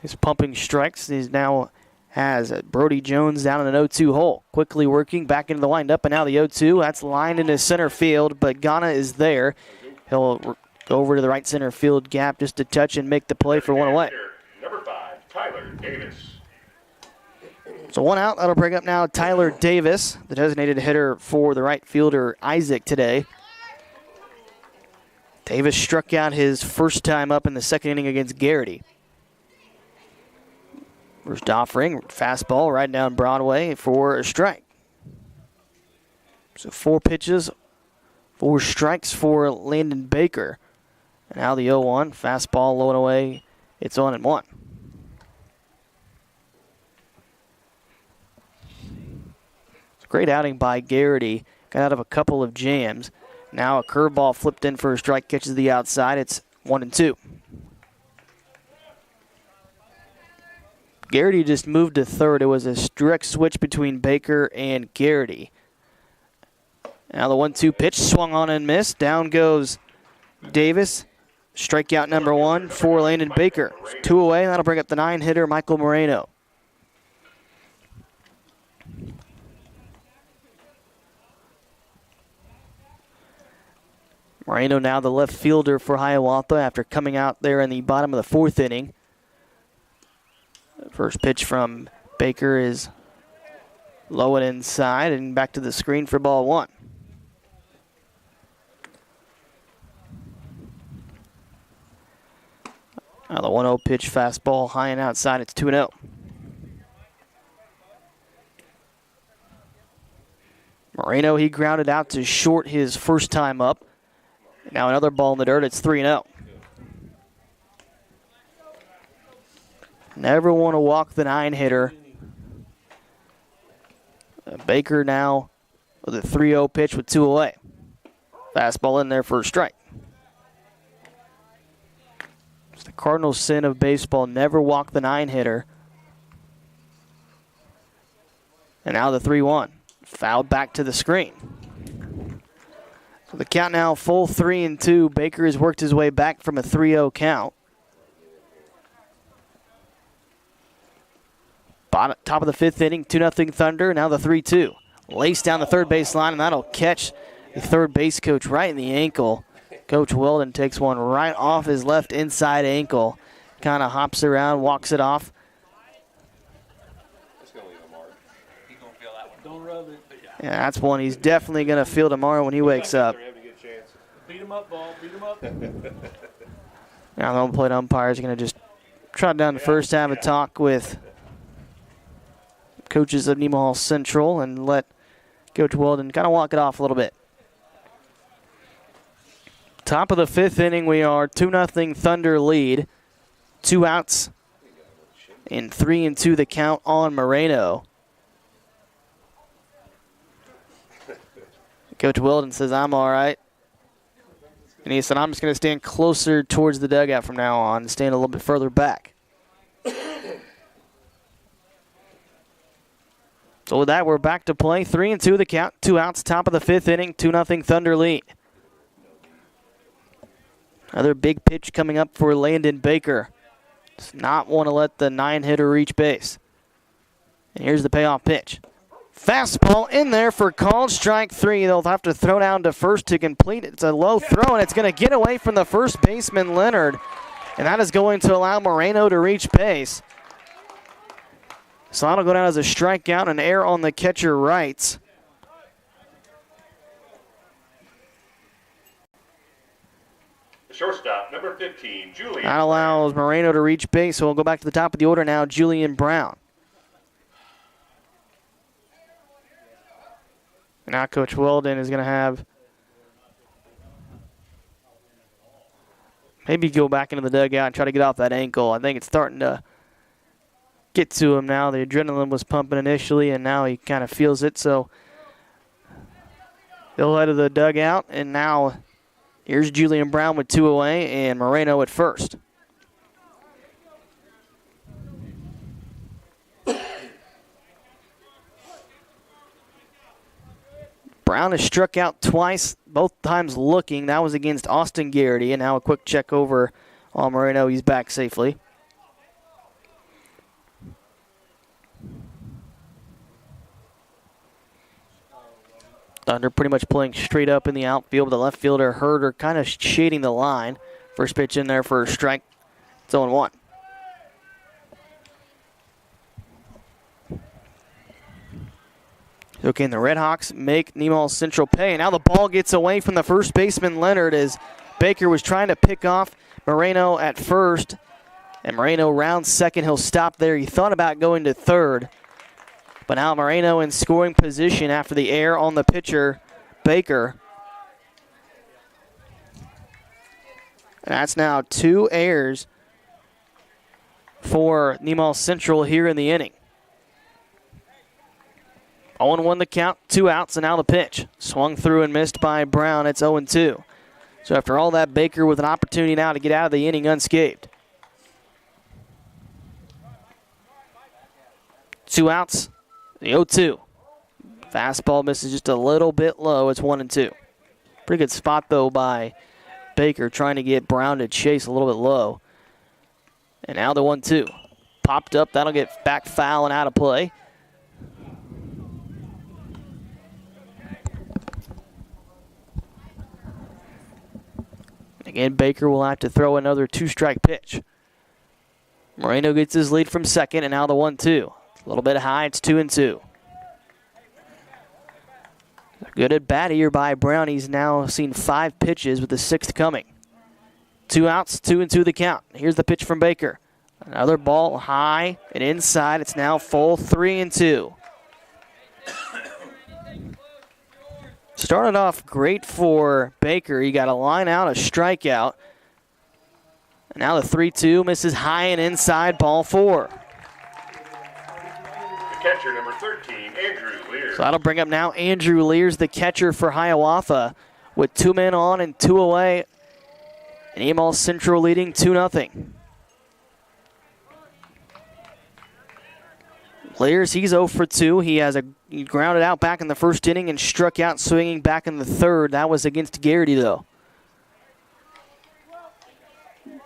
[SPEAKER 3] is pumping strikes. He's now has Brody Jones down in an 0-2 hole. Quickly working back into the windup, and now the 0-2. That's lined into center field, but Ghana is there. He'll go over to the right center field gap just to touch and make the play for 1 away.
[SPEAKER 4] Number 5, Tyler Davis.
[SPEAKER 3] So 1 out. That'll bring up now Tyler Davis, the designated hitter for the right fielder Isaac today. Davis struck out his first time up in the 2nd inning against Garrity. First offering, fastball right down Broadway for a strike. So 4 pitches, 4 strikes for Landon Baker. And now the 0-1, fastball low and away. It's 1-1. It's a great outing by Garrity. Got out of a couple of jams. Now a curveball flipped in for a strike, catches the outside. It's 1-2. Garrity just moved to third. It was a direct switch between Baker and Garrity. Now the 1-2 pitch swung on and missed. Down goes Davis. Strikeout number 1 for Landon Baker. 2 away. That'll bring up the 9-hitter Michael Moreno. Moreno now the left fielder for Hiawatha after coming out there in the bottom of the 4th inning. First pitch from Baker is low and inside and back to the screen for ball 1. Now the 1-0 pitch fastball high and outside. It's 2-0. Moreno, he grounded out to short his first time up. Now another ball in the dirt. It's 3-0. Never want to walk the 9-hitter. Baker now with a 3-0 pitch with 2 away. Fastball in there for a strike. It's the cardinal sin of baseball. Never walk the 9-hitter. And now the 3-1. Fouled back to the screen. So the count now full 3-2. Baker has worked his way back from a 3-0 count. Top of the 5th inning, 2-0 Thunder. Now the 3-2. Laced down the third base line, and that'll catch the third base coach right in the ankle. Coach Weldon takes one right off his left inside ankle. Kind of hops around, walks it off.
[SPEAKER 1] Don't rub it.
[SPEAKER 3] Yeah, that's one he's definitely going to feel tomorrow when he wakes up.
[SPEAKER 1] Beat him up, ball. Beat him up.
[SPEAKER 3] Now the home plate umpire is going to just trot down the first, have a talk with coaches of Nemaha Central and let Coach Weldon kind of walk it off a little bit. Top of the 5th inning, we are 2-0 Thunder lead. 2 outs and 3-2 the count on Moreno. Coach Weldon says, I'm all right. And he said, I'm just going to stand closer towards the dugout from now on, stand a little bit further back. So with that, we're back to play. 3-2 the count, 2 outs, top of the 5th inning, 2-0 Thunder lead. Another big pitch coming up for Landon Baker. Does not want to let the 9-hitter reach base. And here's the payoff pitch. Fastball in there for called strike 3. They'll have to throw down to first to complete it. It's a low throw, and it's going to get away from the first baseman, Leonard. And that is going to allow Moreno to reach base. So that'll go down as a strikeout, an error on the catcher rights.
[SPEAKER 4] The shortstop, number 15, Julian.
[SPEAKER 3] That allows Moreno to reach base, so we'll go back to the top of the order now, Julian Brown. Now Coach Weldon is going to have maybe go back into the dugout and try to get off that ankle. I think it's starting to get to him now. The adrenaline was pumping initially, and now he kind of feels it. So he'll head to the dugout, and now here's Julian Brown with 2 away and Moreno at first. Brown has struck out twice, both times looking. That was against Austin Garrity, and now a quick check over on Moreno. He's back safely. Thunder pretty much playing straight up in the outfield. The left fielder, Herder, kind of shading the line. First pitch in there for a strike. It's 0-1. Okay, and the Redhawks make Nemaha Central pay. Now the ball gets away from the first baseman, Leonard, as Baker was trying to pick off Moreno at first. And Moreno rounds second. He'll stop there. He thought about going to third. But now Moreno in scoring position after the error on the pitcher, Baker. And that's now 2 errors for Nemaha Central here in the inning. 0-1 the count, 2 outs, and now the pitch. Swung through and missed by Brown. It's 0-2. So after all that, Baker with an opportunity now to get out of the inning unscathed. 2 outs, the 0-2. Fastball misses just a little bit low. It's 1-2. Pretty good spot, though, by Baker trying to get Brown to chase a little bit low. And now the 1-2. Popped up. That'll get back foul and out of play. Again, Baker will have to throw another 2-strike pitch. Moreno gets his lead from second, and now the 1-2. A little bit high, it's 2-2. Good at bat here by Brown. He's now seen 5 pitches with the 6th coming. 2 outs, 2-2 the count. Here's the pitch from Baker. Another ball high and inside. It's now full, 3-2. Started off great for Baker. He got a line out, a strikeout. And now the 3-2 misses high and inside, ball 4.
[SPEAKER 4] The catcher, number 13, Andrew Lear.
[SPEAKER 3] So that'll bring up now Andrew Lears, the catcher for Hiawatha, with 2 men on and 2 away. And Nemaha Central leading 2-0. Lears, he's 0 for 2. He grounded out back in the first inning and struck out swinging back in the third. That was against Garrity, though.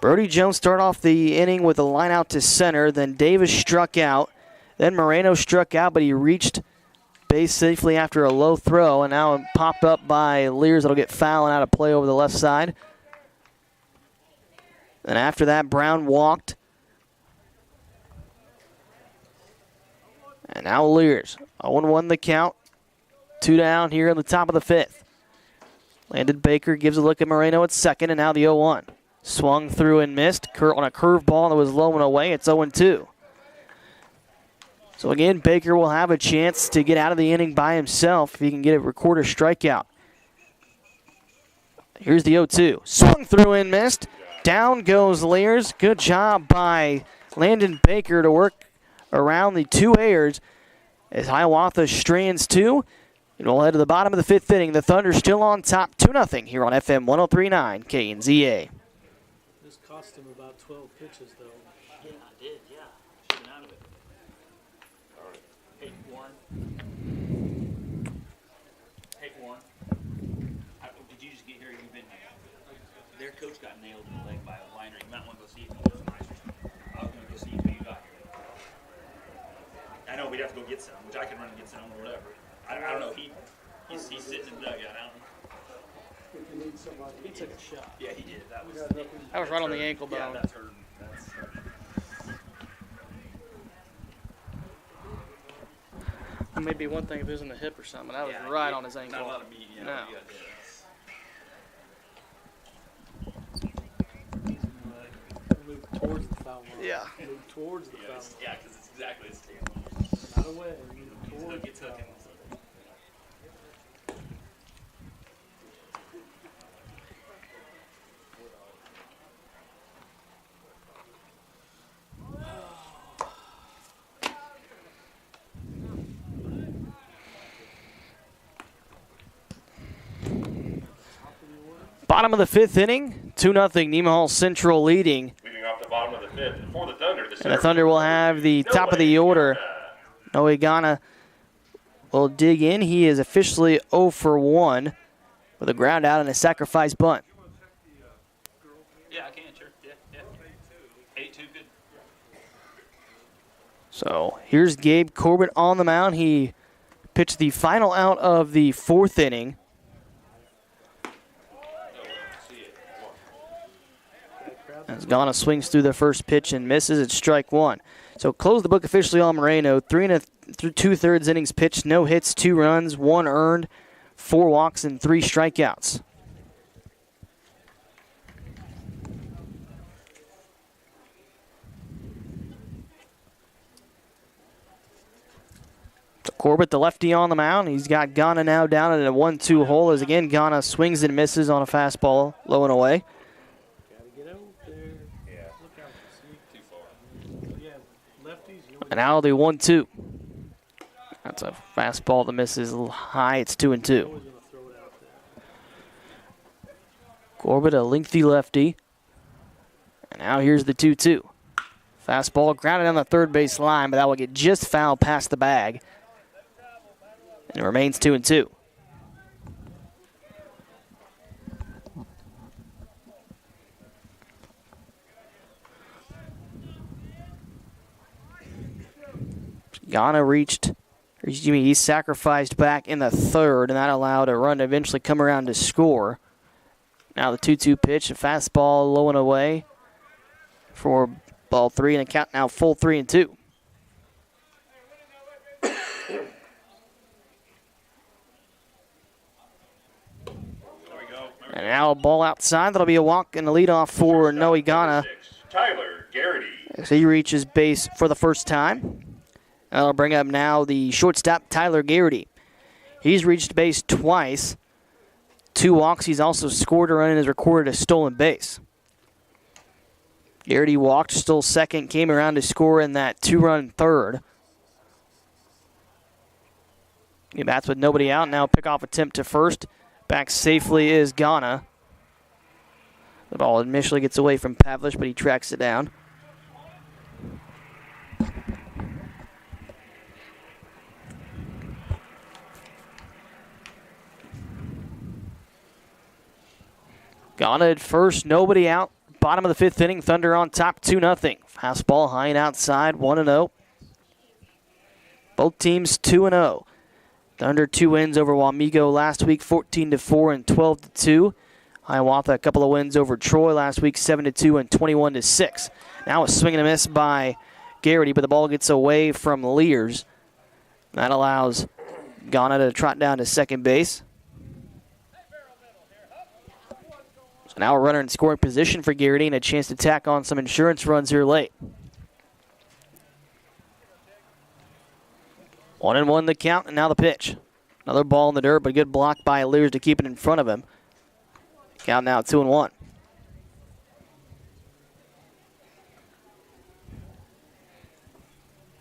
[SPEAKER 3] Brody Jones started off the inning with a line out to center. Then Davis struck out. Then Moreno struck out, but he reached base safely after a low throw. And now popped up by Lears. It'll get foul and out of play over the left side. And after that, Brown walked. And now Lears, 0-1 the count. 2 down here in the top of the 5th. Landon Baker gives a look at Moreno at second, and now the 0-1. Swung through and missed on a curveball that was low and away. It's 0-2. So So again, Baker will have a chance to get out of the inning by himself if he can record a strikeout. Here's the 0-2. Swung through and missed. Down goes Lears. Good job by Landon Baker to work around the two errors as Hiawatha strands two. And we'll head to the bottom of the fifth inning. The Thunder still on top 2-0 here on FM 103.9 KNZA.
[SPEAKER 1] This cost him about 12 pitches, though.
[SPEAKER 6] Yeah, I did, yeah. Should've been out of it. Hey, Warren. Hey, Warren. Did you just get here? You've been here. Their coach got nailed in the leg by a liner. You might want to go see if he was nice or something. I was going to go see if you got here. I know we'd have to go get some, which I can run and get some or whatever. I don't know. He's sitting in the dugout. I don't know.
[SPEAKER 1] He took a shot.
[SPEAKER 6] Yeah, he did. That
[SPEAKER 5] was right on the ankle bone.
[SPEAKER 6] Yeah, that's hurting. That's
[SPEAKER 5] It may be one thing if it was in the hip or something. That was right on his ankle.
[SPEAKER 6] Not a lot of meat. Yeah,
[SPEAKER 5] No.
[SPEAKER 1] Move towards the foul line.
[SPEAKER 5] Yeah.
[SPEAKER 1] Move towards the foul line.
[SPEAKER 6] Yeah, because it's exactly his tail.
[SPEAKER 1] Not away. Move towards the foul line.
[SPEAKER 3] Bottom of the fifth inning, 2-0 Nemaha Central leading.
[SPEAKER 4] Leading off the bottom of the fifth for the Thunder.
[SPEAKER 3] And the Thunder will have the top of the order. Noe Ghana will dig in. He is officially 0 for 1 with a ground out and a sacrifice bunt.
[SPEAKER 6] Yeah, I can, sure. Yeah. 8-2, good.
[SPEAKER 3] So here's Gabe Corbett on the mound. He pitched the final out of the fourth inning. As Ghana swings through the first pitch and misses, it's strike one. So close the book officially on Moreno. 3 2/3 innings pitched, no hits, 2 runs, 1 earned, 4 walks, and 3 strikeouts. So Corbett, the lefty on the mound. He's got Ghana now down at a 1-2 hole as again Ghana swings and misses on a fastball low and away. And now the 1-2. That's a fastball that misses a little high. It's 2-2. Corbett, a lengthy lefty. And now here's the 2-2. Fastball grounded on the third base line, but that will get just foul past the bag. And it remains 2-2. Ghana he sacrificed back in the third, and that allowed a run to eventually come around to score. Now the 2-2 pitch, a fastball low and away for ball 3, and a count now full 3-2. And now a ball outside. That'll be a walk and a leadoff for Noe Ghana.
[SPEAKER 4] Tyler Garrity.
[SPEAKER 3] As he reaches base for the first time. That'll bring up now the shortstop, Tyler Garrity. He's reached base twice. 2 walks. He's also scored a run and has recorded a stolen base. Garrity walked, stole second, came around to score in that 2-run third. He bats with nobody out. Now pickoff attempt to first. Back safely is Ghana. The ball initially gets away from Pavlich, but he tracks it down. Ghana at first, nobody out. Bottom of the fifth inning, Thunder on top 2-0. Fastball high and outside, 1-0. Both teams 2-0. Thunder 2 wins over Wamego last week, 14-4 and 12-2. Hiawatha a couple of wins over Troy last week, 7-2 and 21-6. Now a swing and a miss by Garrity, but the ball gets away from Lears. That allows Ghana to trot down to second base. So now a runner in scoring position for Garrity and a chance to tack on some insurance runs here late. 1-1 the count, and now the pitch. Another ball in the dirt, but a good block by Lears to keep it in front of him. Count now 2-1.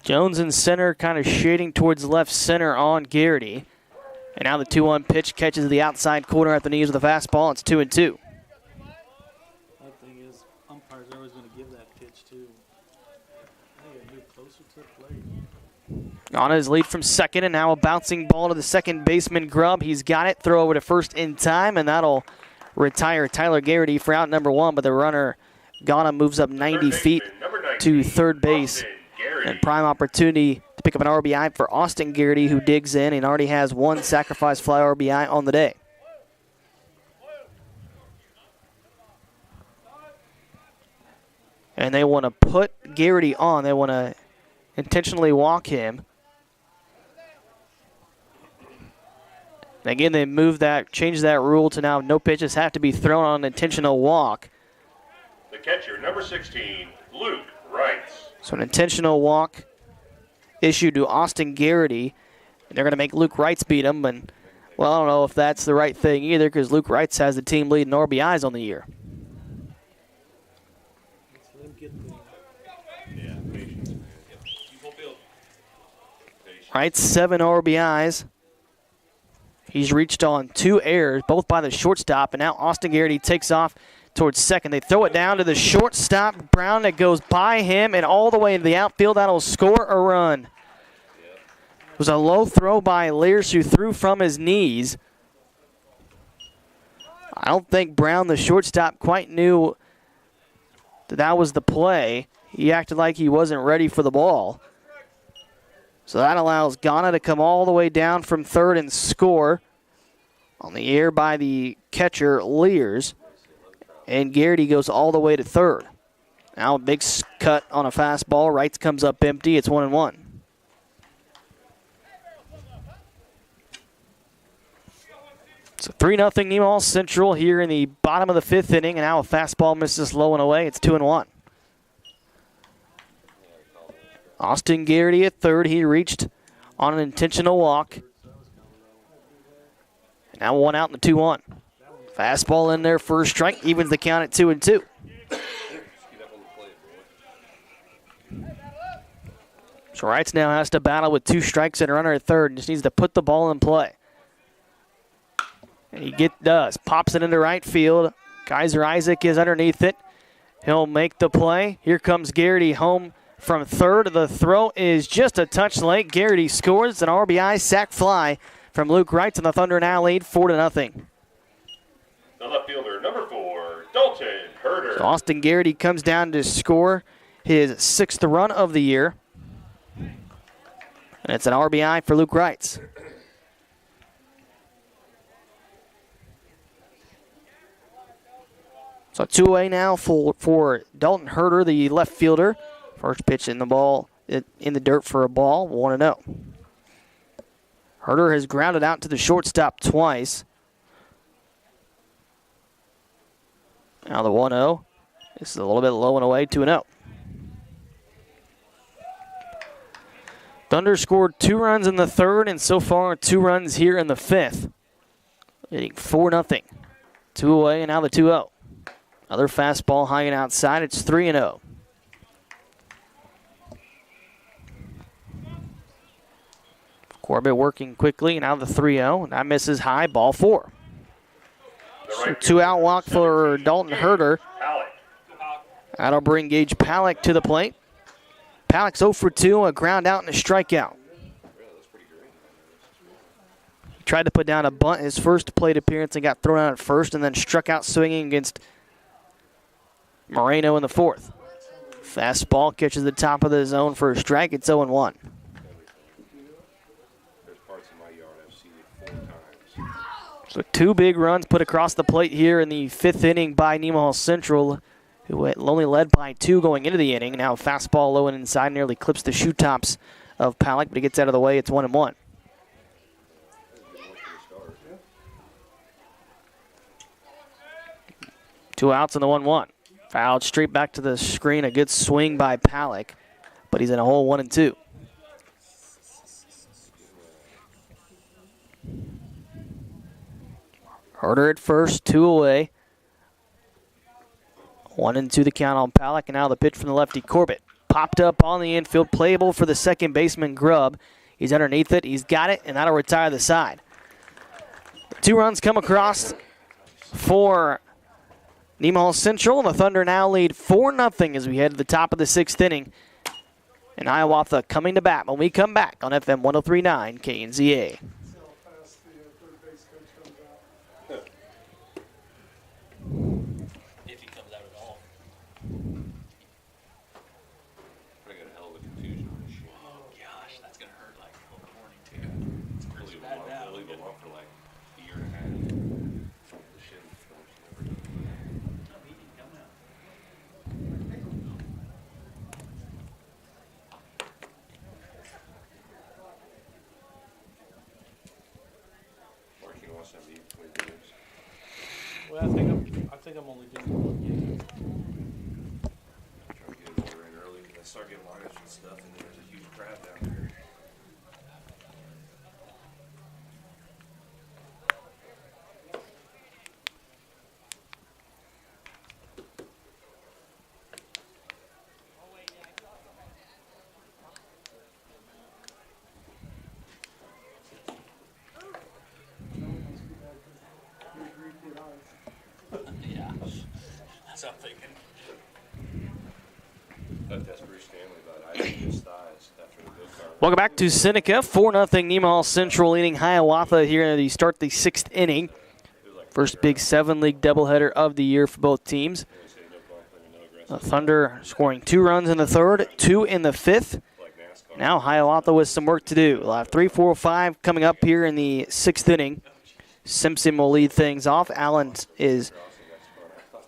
[SPEAKER 3] Jones in center, kind of shading towards left center on Garrity. And now the 2-1 pitch catches the outside corner at the knees with a fastball. It's 2-2.
[SPEAKER 1] That thing is, umpires are always going to give that pitch too. They gotta move closer to the plate.
[SPEAKER 3] On his lead from second, and now a bouncing ball to the second baseman Grubb. He's got it. Throw over to first in time, and that'll retire Tyler Garrity for out number one. But the runner, Ghana, moves up 90 feet to third base. And prime opportunity to pick up an RBI for Austin Garrity, who digs in and already has one sacrifice fly RBI on the day. And they want to put Garrity on. They want to intentionally walk him. And again, they changed that rule to now no pitches have to be thrown on an intentional walk.
[SPEAKER 4] The catcher, number 16, Luke Wrights.
[SPEAKER 3] So an intentional walk issued to Austin Garrity. And they're going to make Luke Wrights beat him. And, well, I don't know if that's the right thing either, because Luke Wrights has the team lead in RBIs on the year.
[SPEAKER 1] Let's let him get there.
[SPEAKER 4] Yeah, patience, man.
[SPEAKER 3] Wrights, 7 RBIs. He's reached on 2 errors, both by the shortstop. And now Austin Garrity takes off towards second. They throw it down to the shortstop, Brown, that goes by him and all the way into the outfield. That'll score a run. It was a low throw by Lears, who threw from his knees. I don't think Brown, the shortstop, quite knew that was the play. He acted like he wasn't ready for the ball. So that allows Ghana to come all the way down from third and score on the air by the catcher, Lears. And Garrity goes all the way to third. Now a big cut on a fastball. Wrights comes up empty. It's 1-1. So 3-0 Nemaha Central here in the bottom of the 5th inning. And now a fastball misses low and away. It's 2-1. Austin Garrity at third. He reached on an intentional walk. Now 1 out in the 2-1. Fastball in there for a strike, evens the count at 2-2. So Wrights now has to battle with 2 strikes and a runner at third, and just needs to put the ball in play. And he does. Pops it into right field. Kaiser Isaac is underneath it. He'll make the play. Here comes Garrity home from third. The throw is just a touch late. Garrity scores an RBI sac fly from Luke Wrights, and the Thunder now lead 4-0.
[SPEAKER 4] The left fielder, number 4, Dalton Herder.
[SPEAKER 3] So Austin Garrity comes down to score his 6th run of the year. And it's an RBI for Luke Wrights. So 2-away now for Dalton Herder, the left fielder. First pitch in the dirt for a ball, 1-0. Herder has grounded out to the shortstop twice. Now the 1-0. This is a little bit low and away, 2-0. Thunder scored 2 runs in the third, and so far 2 runs here in the 5th. Leading 4-0. 2 away, and now the 2-0. Another fastball high and outside. It's 3-0. Corbett working quickly, and now the 3-0. That misses high, ball 4. So 2-out walk for Dalton Herder. That'll bring Gage Palak to the plate. Palak's 0 for 2, a ground out and a strikeout. He tried to put down a bunt his first plate appearance and got thrown out at first, and then struck out swinging against Moreno in the 4th. Fastball catches the top of the zone for a strike. It's 0-1. So 2 big runs put across the plate here in the 5th inning by Nemaha Central, who only led by 2 going into the inning. Now fastball low and inside, nearly clips the shoe tops of Palak, but he gets out of the way. It's 1-1. Two outs in the 1-1. Fouled straight back to the screen. A good swing by Palak, but he's in a hole 1-2. Herder at first, 2 away. 1-2 the count on Palak, and now the pitch from the lefty Corbett. Popped up on the infield, playable for the second baseman Grubb. He's underneath it, he's got it, and that'll retire the side. 2 runs come across for Nemaha Central, and the Thunder now lead 4-0 as we head to the top of the 6th inning. And Hiawatha coming to bat when we come back on FM 103.9 KNZA.
[SPEAKER 6] If he comes out at all.
[SPEAKER 4] I got a hell of a confusion on this shit.
[SPEAKER 6] Oh gosh, that's gonna hurt like the whole morning too. It's pretty bad now.
[SPEAKER 4] Leave them up for like a year and a half. The shit is never done.
[SPEAKER 6] No, he didn't come out.
[SPEAKER 4] Mark, you know what's that mean between games?
[SPEAKER 1] Well, I think I'm only doing 1 game.
[SPEAKER 4] Trying to get it over in early. I start getting lineups and stuff, and there's a huge crowd down there.
[SPEAKER 6] Yeah, that's what I'm thinking.
[SPEAKER 4] That's Bruce Stanley, but I hit his thighs after the go-kart.
[SPEAKER 3] Welcome back to Seneca. 4-0 Nemaha Central leading Hiawatha here as we start the 6th inning. First Big 7 League doubleheader of the year for both teams. The Thunder scoring 2 runs in the 3rd, 2 in the 5th. Now Hiawatha with some work to do. We'll have 3, 4, 5 coming up here in the 6th inning. Simpson will lead things off. Allen is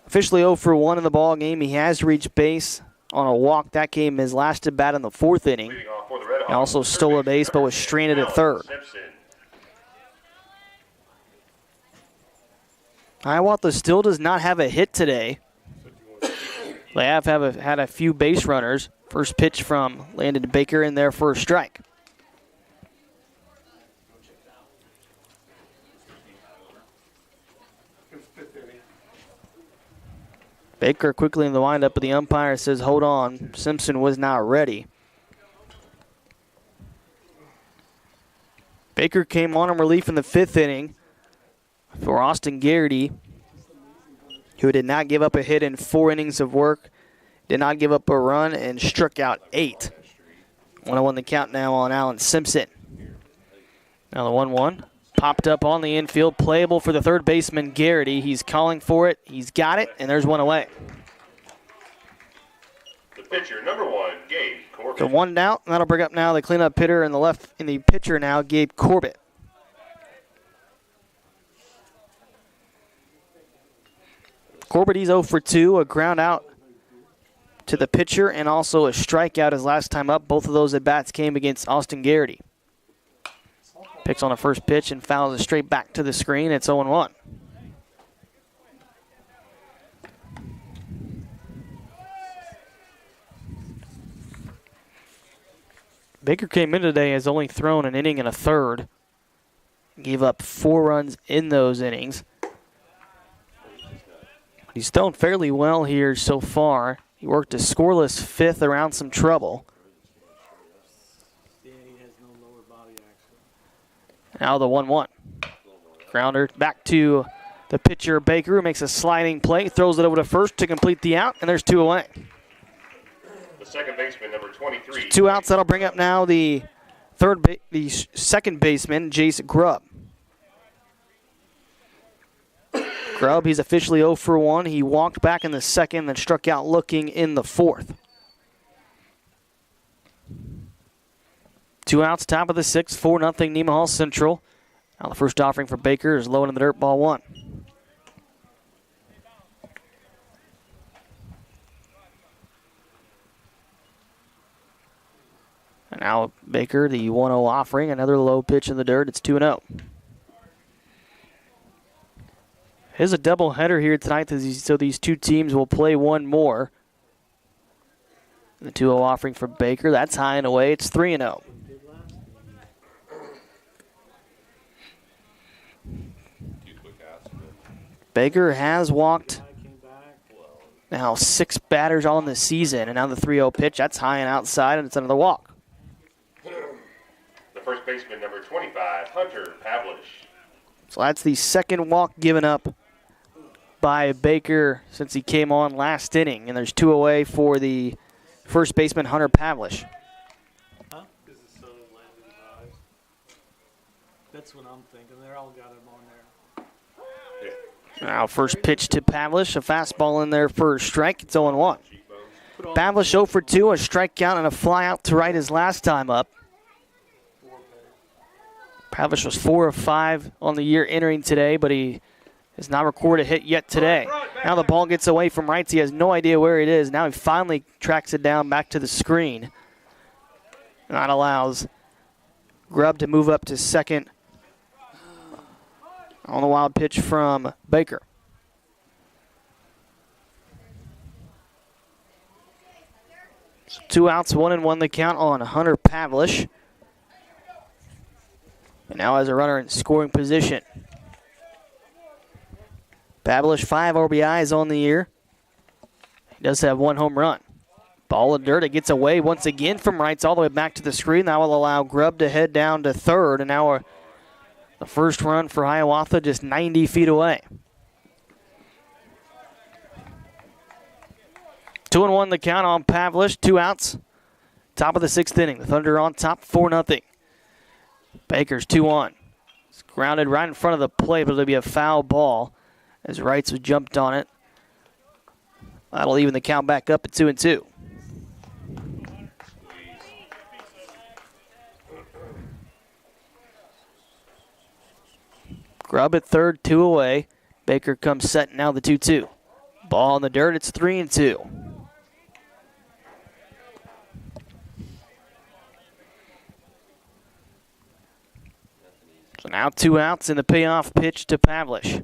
[SPEAKER 3] officially 0 for 1 in the ball game. He has reached base on a walk. That game is last at bat in the 4th inning.
[SPEAKER 4] Leading off for the Red
[SPEAKER 3] He
[SPEAKER 4] Hawks,
[SPEAKER 3] also stole a base but was stranded at 3rd.
[SPEAKER 4] Simpson.
[SPEAKER 3] Hiawatha still does not have a hit today. They have had a few base runners. First pitch from Landon Baker in there for a strike. Baker quickly in the windup, but the umpire says, hold on, Simpson was not ready. Baker came on in relief in the 5th inning for Austin Garrity, who did not give up a hit in 4 innings of work, did not give up a run, and struck out 8. 1-1 the count now on Allen Simpson. Now the 1-1. Popped up on the infield, playable for the 3rd baseman, Garrity. He's calling for it. He's got it, and there's 1 away.
[SPEAKER 4] The pitcher, number 1, Gabe Corbett.
[SPEAKER 3] So 1 out, and that'll bring up now the cleanup hitter in the pitcher now, Gabe Corbett. Corbett, he's 0 for 2, a ground out to the pitcher, and also a strikeout his last time up. Both of those at-bats came against Austin Garrity. Picks on the first pitch and fouls it straight back to the screen. It's 0-1. Baker came in today, has only thrown an inning and a 1/3. Gave up 4 runs in those innings. He's thrown fairly well here so far. He worked a scoreless 5th around some trouble.
[SPEAKER 1] Yeah, he has no lower body action.
[SPEAKER 3] Now the 1-1. Grounder back to the pitcher, Baker, who makes a sliding play, throws it over to first to complete the out, and there's 2 away.
[SPEAKER 4] The second baseman, number 23.
[SPEAKER 3] 2 outs. That'll bring up now the second baseman, Jace Grubb. Grubb, he's officially 0 for 1. He walked back in the 2nd, then struck out looking in the 4th. 2 outs, top of the 6th, 4-0 Nemaha Central. Now the first offering for Baker is low in the dirt, ball 1. And now Baker, the 1-0 offering, another low pitch in the dirt. It's 2-0. Here's a doubleheader here tonight, so these 2 teams will play 1 more. The 2-0 offering for Baker, that's high and away. It's 3-0.
[SPEAKER 4] Two quick outs, and then
[SPEAKER 3] Baker has walked
[SPEAKER 1] Guy came back.
[SPEAKER 3] now 6 batters on the season, and now the 3-0 pitch. That's high and outside, and it's another walk.
[SPEAKER 4] The first baseman, number 25, Hunter Pavlish.
[SPEAKER 3] So that's the second walk given up by Baker since he came on last inning, and there's 2 away for the first baseman, Hunter Pavlish.
[SPEAKER 1] Huh? Is the sun and Landon's eyes? That's what I'm thinking. They're all got him on there.
[SPEAKER 3] Now first pitch to Pavlish, a fastball in there for a strike. It's 0-1. Pavlish 0 for 2, a strikeout and a fly out to right his last time up. Pavlish was 4 of 5 on the year entering today, but he has not recorded a hit yet today. Now the ball gets away from rights. He has no idea where it is. Now he finally tracks it down back to the screen. And that allows Grubb to move up to second on the wild pitch from Baker. So 2 outs, 1-1 the count on Hunter Pavlish. And now has a runner in scoring position. Pavlish 5 RBIs on the year. He does have 1 home run. Ball in dirt. It gets away once again from rights all the way back to the screen. That will allow Grubb to head down to third. And now the first run for Hiawatha just 90 feet away. 2-1 the count on Pavlish. 2 outs. Top of the 6th inning. The Thunder on top 4-0. Baker's 2-1. It's grounded right in front of the plate, but it'll be a foul ball as Wrights was jumped on it. That'll even the count back up at 2-2. Grubb at third, 2 away. Baker comes set, now the 2-2. Ball in the dirt, it's 3-2. So now 2 outs in the payoff pitch to Pavlish.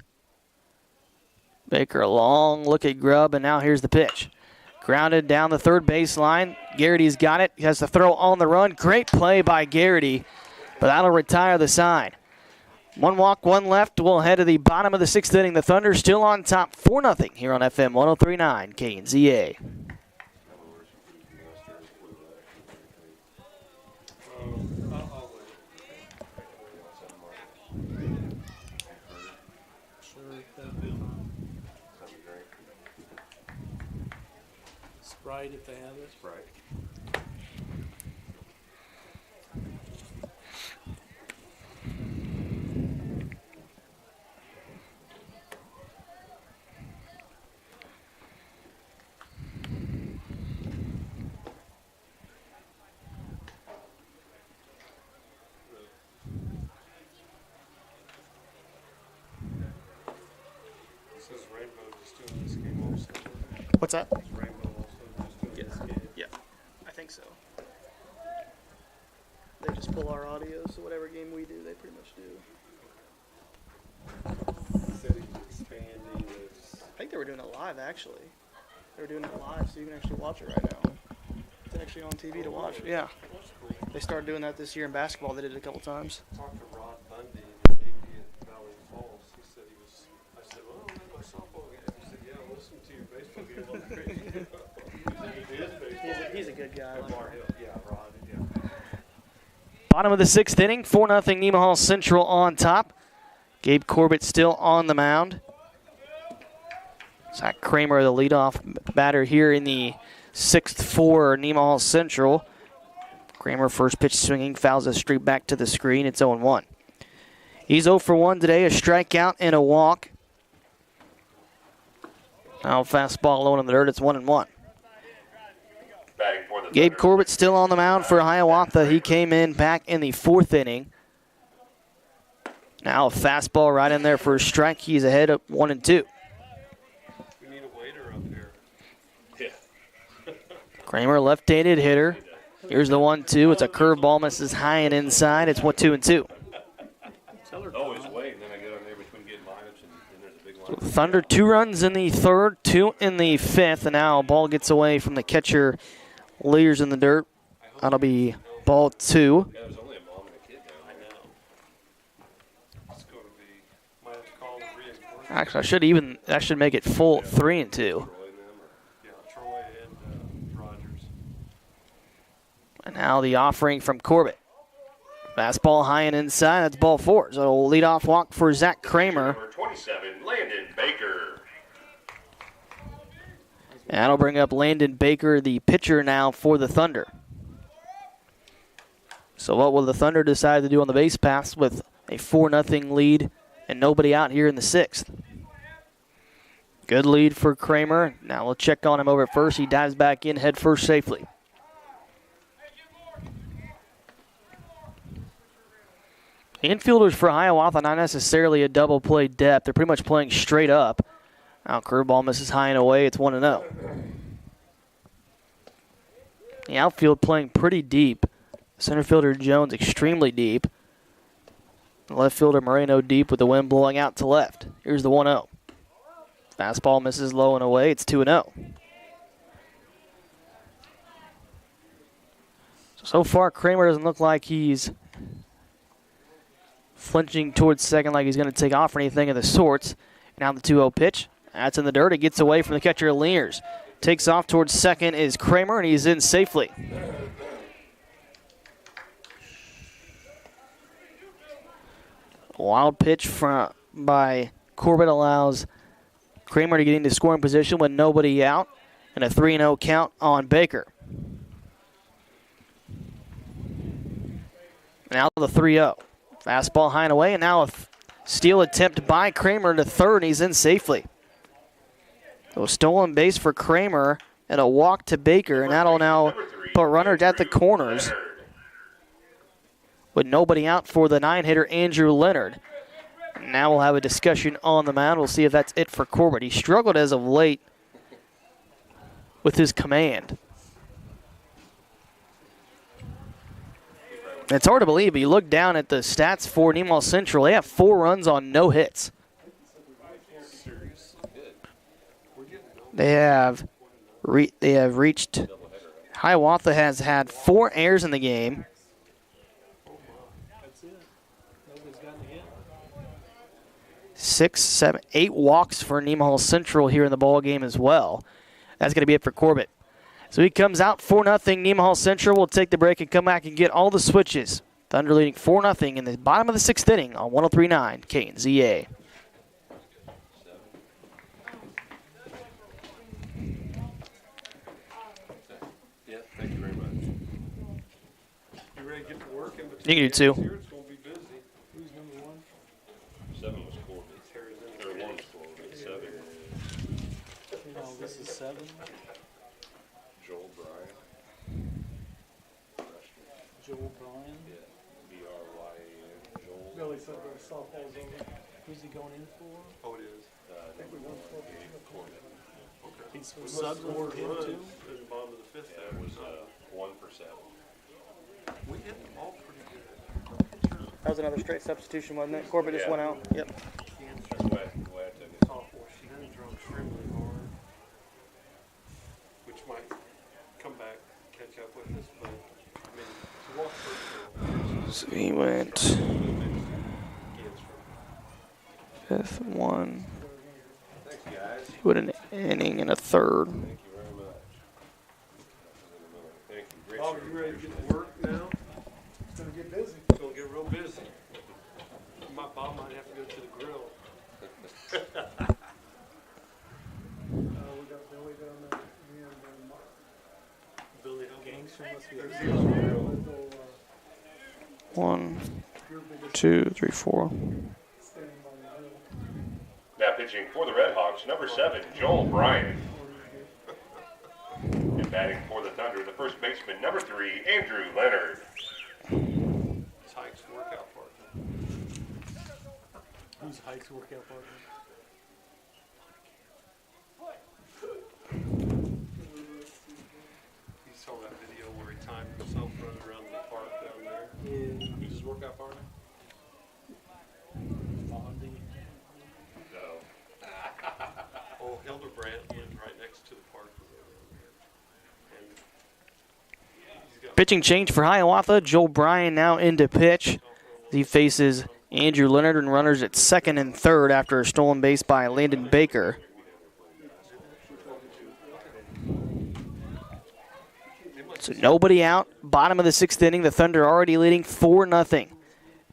[SPEAKER 3] Baker a long look at Grubb, and now here's the pitch. Grounded down the third baseline. Garrity's got it. He has to throw on the run. Great play by Garrity, but that'll retire the side. 1 walk, 1 left. We'll head to the bottom of the 6th inning. The Thunder still on top 4-0 here on FM 103.9 KNZA.
[SPEAKER 1] Sprite if they have it.
[SPEAKER 4] Sprite.
[SPEAKER 5] What's that? Yeah, I think so. They just pull our audio, so whatever game we do, they pretty much do. I think they were doing it live, actually. They were doing it live, so you can actually watch it right now. It's actually on TV to watch. Yeah. They started doing that this year in basketball. They did it a couple times.
[SPEAKER 7] I talked to Rod Bundy, the AD at Valley Falls. He said he was, I said, well, I'm at my softball game. He said, yeah, listen to your baseball game on the radio.
[SPEAKER 5] He's a good guy.
[SPEAKER 7] Yeah, Rod, yeah.
[SPEAKER 3] Bottom of the 6th inning, 4-0 Nemaha Central on top. Gabe Corbett still on the mound. Zach Kramer, the leadoff batter here in the 6th for Nemaha Central. Kramer first pitch swinging, fouls it straight back to the screen. It's 0-1. He's 0 for 1 today, a strikeout and a walk. Now fastball low in the dirt, it's 1-1. Gabe Corbett still on the mound for Hiawatha. He came in back in the 4th inning. Now a fastball right in there for a strike. He's ahead of 1-2.
[SPEAKER 7] We need a waiter up here.
[SPEAKER 4] Yeah.
[SPEAKER 3] Kramer, left-handed hitter. Here's the 1-2. It's a curveball, misses high and inside. It's 1-2.
[SPEAKER 4] Always wait, and then I get on there between getting lineups, and then there's a big line.
[SPEAKER 3] Thunder 2 runs in the 3rd, 2 in the 5th, and now ball gets away from the catcher. Leers in the dirt. That'll be ball 2.
[SPEAKER 4] Yeah, there's only a mom and a kid down.
[SPEAKER 7] I know. It's going to be, might have to call the reinforcements.
[SPEAKER 3] Actually, that should make it full 3-2.
[SPEAKER 7] Yeah, Troy and Rogers.
[SPEAKER 3] And now the offering from Corbett. Fastball high and inside. That's ball 4. So it'll lead off walk for Zach Kramer.
[SPEAKER 4] Number 27, Landon Baker.
[SPEAKER 3] And that'll bring up Landon Baker, the pitcher now for the Thunder. So what will the Thunder decide to do on the base paths with a 4-0 lead and nobody out here in the 6th? Good lead for Kramer. Now we'll check on him over at first. He dives back in head first safely. Infielders for Hiawatha, not necessarily a double play depth. They're pretty much playing straight up. Now curveball misses high and away. It's 1-0. The outfield playing pretty deep. Center fielder Jones extremely deep. The left fielder Moreno deep with the wind blowing out to left. Here's the 1-0. Fastball misses low and away. It's 2-0. So far, Kramer doesn't look like he's flinching towards second like he's going to take off or anything of the sorts. Now the 2-0 pitch. That's in the dirt. It gets away from the catcher, Leers. Takes off towards second is Kramer, and he's in safely. Wild pitch by Corbett allows Kramer to get into scoring position with nobody out, and a 3-0 count on Baker. Now the 3-0. Fastball high and away, and now a steal attempt by Kramer to third, and he's in safely. So a stolen base for Kramer and a walk to Baker, and that'll now put runners at the corners with nobody out for the 9-hitter Andrew Leonard. Now we'll have a discussion on the mound. We'll see if that's it for Corbett. He struggled as of late with his command. It's hard to believe, but you look down at the stats for Nemaha Central. They have 4 runs on no hits. They have reached. Hiawatha has had 4 errors in the game.
[SPEAKER 1] That's it. Nobody's gotten a hit.
[SPEAKER 3] 6, 7, 8 walks for Nemaha Central here in the ball game as well. That's going to be it for Corbett. So he comes out 4-0. Nemaha Central will take the break and come back and get all the switches. Thunder leading 4-0 in the bottom of the 6th inning on 103.9 KNZA.
[SPEAKER 7] Yeah, thank you very much. You ready to get to work in between?
[SPEAKER 3] You can do 2.
[SPEAKER 7] Here it's going to be busy.
[SPEAKER 1] Who's number 1?
[SPEAKER 4] 7 was Corbett. Or 1 was Corbett. 7.
[SPEAKER 1] Oh, this is 7.
[SPEAKER 4] Joel Bryan.
[SPEAKER 1] Joel Bryan.
[SPEAKER 4] Yeah. B-R-Y-A-N. Joel.
[SPEAKER 1] Billy said the softball's over. Who's he going in for?
[SPEAKER 7] Oh, it is.
[SPEAKER 1] I think we won 12
[SPEAKER 4] Corbett.
[SPEAKER 7] Okay.
[SPEAKER 1] He's
[SPEAKER 7] We must
[SPEAKER 1] subs
[SPEAKER 7] have
[SPEAKER 1] over
[SPEAKER 7] scored
[SPEAKER 1] him
[SPEAKER 7] runs
[SPEAKER 1] too.
[SPEAKER 7] in the bottom of the 5th.
[SPEAKER 4] That was 1 for 7.
[SPEAKER 7] We hit the ball pretty good.
[SPEAKER 5] That was another straight substitution, wasn't it? Corbett just
[SPEAKER 4] Yeah.
[SPEAKER 5] went out. Yep.
[SPEAKER 4] That's why I took it.
[SPEAKER 7] Sophomore, she didn't throw extremely hard, which might come back, catch up with us, but I mean, to walk first.
[SPEAKER 3] So he went
[SPEAKER 7] Against her.
[SPEAKER 3] 5th, 1.
[SPEAKER 4] Thanks, guys.
[SPEAKER 3] He went an inning and a third.
[SPEAKER 4] Thank you very much. Thank you. Great
[SPEAKER 7] Bob,
[SPEAKER 4] service.
[SPEAKER 7] you ready to get to work now?
[SPEAKER 1] It's going to get busy.
[SPEAKER 7] It's gonna get real busy. Bob might have to go to the grill.
[SPEAKER 1] We got Billy down there. Me and
[SPEAKER 7] Billy,
[SPEAKER 1] Gangster must be
[SPEAKER 7] There's
[SPEAKER 1] a
[SPEAKER 7] the other grill.
[SPEAKER 3] 1, 2, 3, 4.
[SPEAKER 1] standing by the hill.
[SPEAKER 4] Now pitching for the Red Hawks, number 7, Joel Bryan. And batting for the Thunder, the first baseman, number 3, Andrew Leonard.
[SPEAKER 7] It's Hike's workout partner.
[SPEAKER 1] Who's Hike's workout partner?
[SPEAKER 7] You saw that video where he timed himself running around the park down there.
[SPEAKER 1] Yeah.
[SPEAKER 7] Who's his workout partner?
[SPEAKER 1] Bondi.
[SPEAKER 4] No.
[SPEAKER 7] Oh, Hildebrandt lives right next to the park. And he's got
[SPEAKER 3] Pitching change for Hiawatha. Joel Bryan now into pitch. He faces Andrew Leonard, and runners at second and third after a stolen base by Landon Baker. So nobody out. Bottom of the sixth inning. The Thunder already leading 4-0.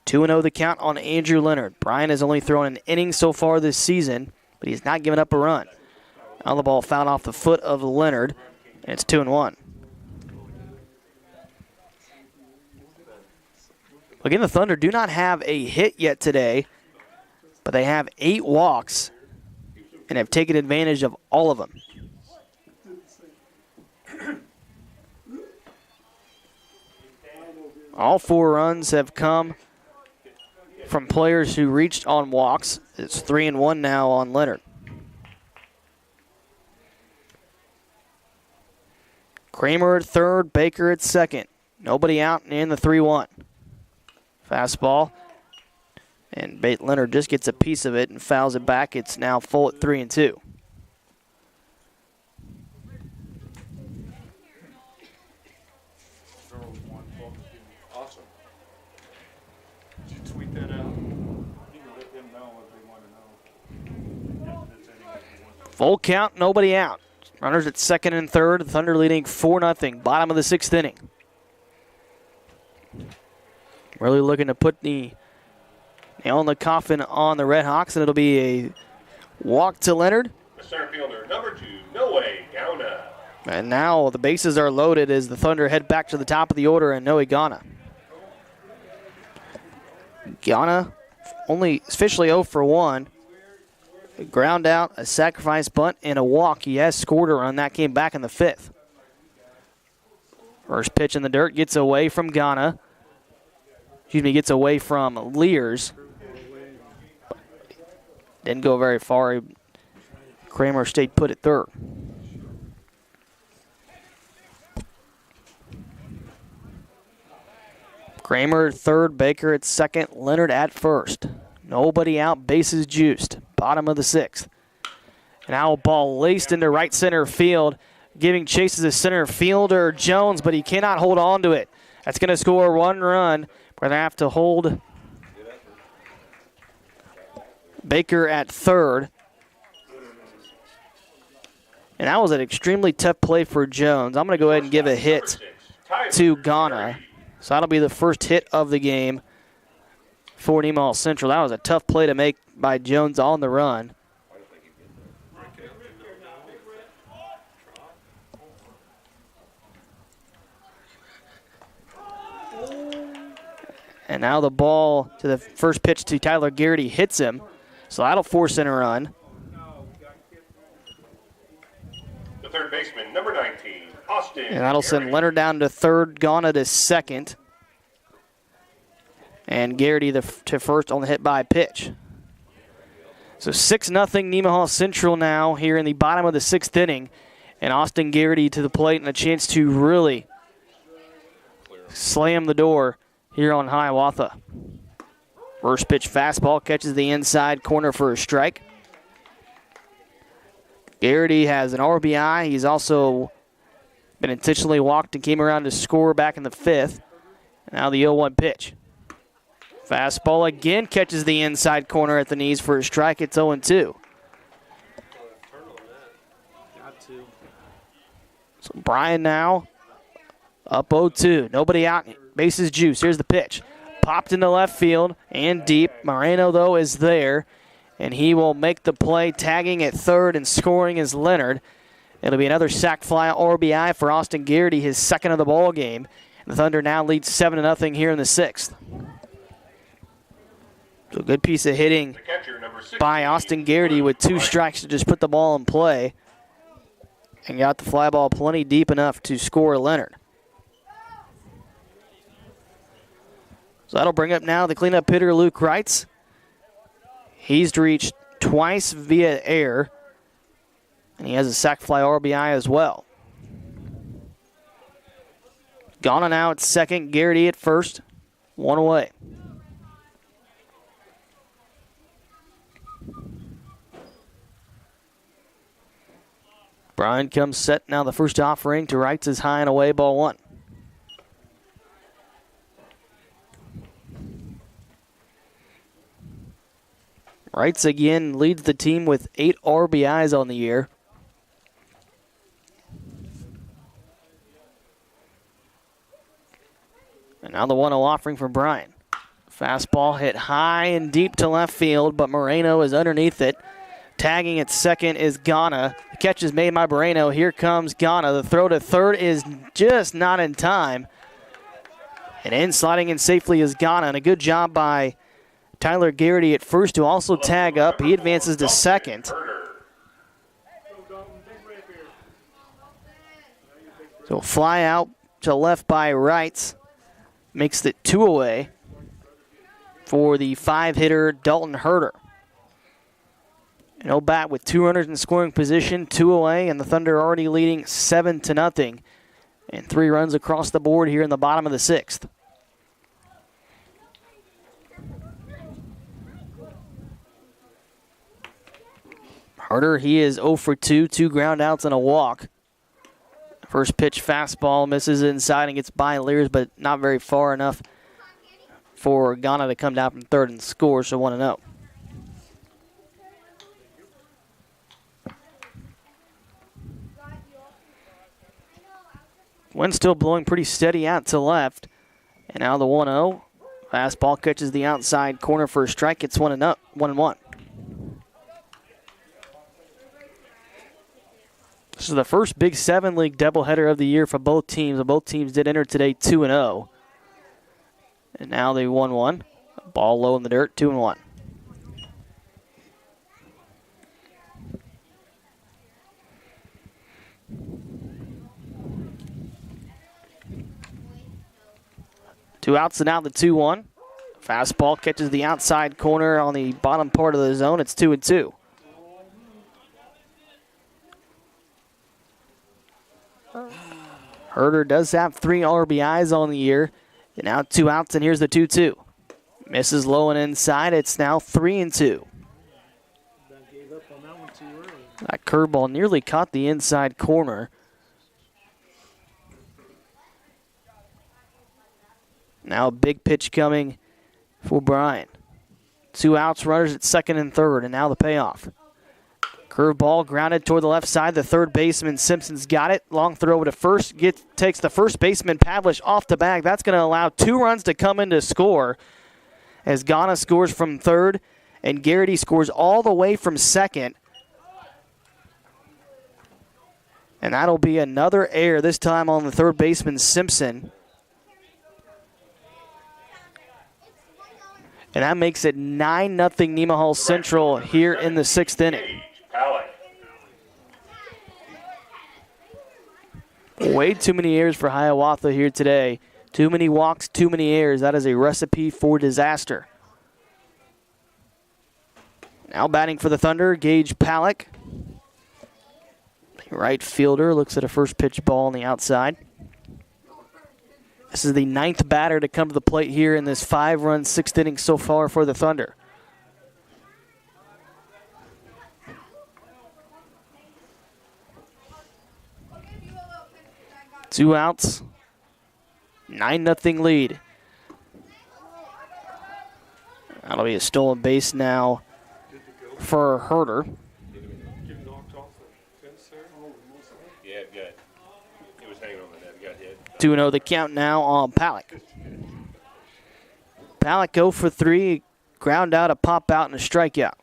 [SPEAKER 3] 2-0 the count on Andrew Leonard. Brian has only thrown an inning so far this season, but he's not given up a run. Now the ball fouled off the foot of Leonard, and it's 2-1. Again, the Thunder do not have a hit yet today, but they have 8 walks and have taken advantage of all of them. All 4 runs have come from players who reached on walks. It's 3-1 now on Leonard. Kramer at third, Baker at second. Nobody out in the 3-1. Fastball. And Leonard just gets a piece of it and fouls it back. It's now full at 3-2.
[SPEAKER 7] Awesome. Did you tweet that out?
[SPEAKER 1] You can let them know what they want to know. If it's anything.
[SPEAKER 3] Full count, nobody out. Runners at second and third. Thunder leading 4-0. Bottom of the sixth inning. Really looking to put the nail in the coffin on the Red Hawks, and it'll be a walk to Leonard.
[SPEAKER 4] The center fielder, number 2, Noe Gauna.
[SPEAKER 3] And now the bases are loaded as the Thunder head back to the top of the order, and Noe Gauna. Gauna only officially 0 for 1. A ground out, a sacrifice bunt, and a walk. He has scored a run. That came back in the 5th. First pitch in the dirt gets away from Gauna. Gets away from Lears. Didn't go very far. Kramer stayed put at third. Kramer at third, Baker at second, Leonard at first. Nobody out, bases juiced. Bottom of the 6th. Now a ball laced into right center field, giving chase to the center fielder, Jones, but he cannot hold on to it. That's going to score 1 run. We're going to have to hold Baker at third. And that was an extremely tough play for Jones. I'm going to go ahead and give a hit to Gauna. So that'll be the first hit of the game for Nemaha Central. That was a tough play to make by Jones on the run. And now the ball to the first pitch to Tyler Garrity hits him. So that'll force in a run.
[SPEAKER 4] The third baseman, number 19, Austin.
[SPEAKER 3] And that'll send Leonard down to third, Gauna to second. And Garrity to first on the hit by pitch. So 6-0 Nemaha Central now here in the bottom of the 6th inning. And Austin Garrity to the plate and a chance to really slam the door here on Hiawatha. First pitch fastball catches the inside corner for a strike. Garrity has an RBI. He's also been intentionally walked and came around to score back in the 5th. Now the 0-1 pitch. Fastball again catches the inside corner at the knees for a strike. It's 0-2.
[SPEAKER 1] Got to.
[SPEAKER 3] So Brian now up 0-2. Nobody out. Bases juice. Here's the pitch. Popped into left field and deep. Moreno, though, is there. And he will make the play, tagging at third and scoring is Leonard. It'll be another sac fly RBI for Austin Garrity, his second of the ball game. The Thunder now lead 7-0 here in the 6th. So a good piece of hitting by Austin Garrity with 2 strikes to just put the ball in play. And got the fly ball plenty deep enough to score Leonard. So that'll bring up now the cleanup hitter, Luke Reitz. He's reached twice via air, and he has a sac fly RBI as well. Gauna now at second, Garrity at first, 1 away. Brian comes set now. The first offering to Reitz is high and away, ball 1. Wrights again leads the team with 8 RBIs on the year. And now the 1-0 offering for Bryan. Fastball hit high and deep to left field, but Moreno is underneath it. Tagging at second is Ghana. The catch is made by Moreno. Here comes Ghana. The throw to third is just not in time. And in sliding in safely is Ghana. And a good job by Tyler Garrity at first to also tag up. He advances to second. So fly out to left by Wrights. Makes it 2 away for the 5-hitter Dalton Herder. And bat with 2 runners in scoring position, 2 away, and the Thunder already leading 7-0. And 3 runs across the board here in the bottom of the 6th. Herder, he is 0 for 2, 2 ground outs and a walk. First pitch fastball misses inside and gets by Lears, but not very far enough for Ghana to come down from third and score, so 1-0. Wind still blowing pretty steady out to left. And now the 1-0. Fastball catches the outside corner for a strike. It's 1-1. This is the first Big 7 League doubleheader of the year for both teams. Both teams did enter today 2-0. And now they 1-1. Ball low in the dirt, 2-1. Two outs and now the 2-1. Fastball catches the outside corner on the bottom part of the zone. It's 2-2. Herder does have 3 RBIs on the year. And now 2 outs, and here's the 2-2. Misses low and inside. It's now 3-2. That curveball nearly caught the inside corner. Now a big pitch coming for Bryan. 2 outs, runners at second and third, and now the payoff. Curveball grounded toward the left side. The third baseman, Simpson's got it. Long throw to first. Takes the first baseman, Pavlich, off the bag. That's going to allow 2 runs to come in to score as Ghana scores from third and Garrity scores all the way from second. And that'll be another error, this time on the third baseman, Simpson. And that makes it 9-0 Nemaha Central here in the 6th inning. Way too many errors for Hiawatha here today. Too many walks, too many errors. That is a recipe for disaster. Now batting for the Thunder, Gage Palak. Right fielder looks at a first pitch ball on the outside. This is the 9th batter to come to the plate here in this 5-run 6th inning so far for the Thunder. Two outs, 9-0 lead. That'll be a stolen base now for Herder.
[SPEAKER 4] Yeah, good. He was hanging on the net. He got hit.
[SPEAKER 3] 2-0 the count now on Palak. Palak 0 for 3, ground out, a pop out, and a strikeout.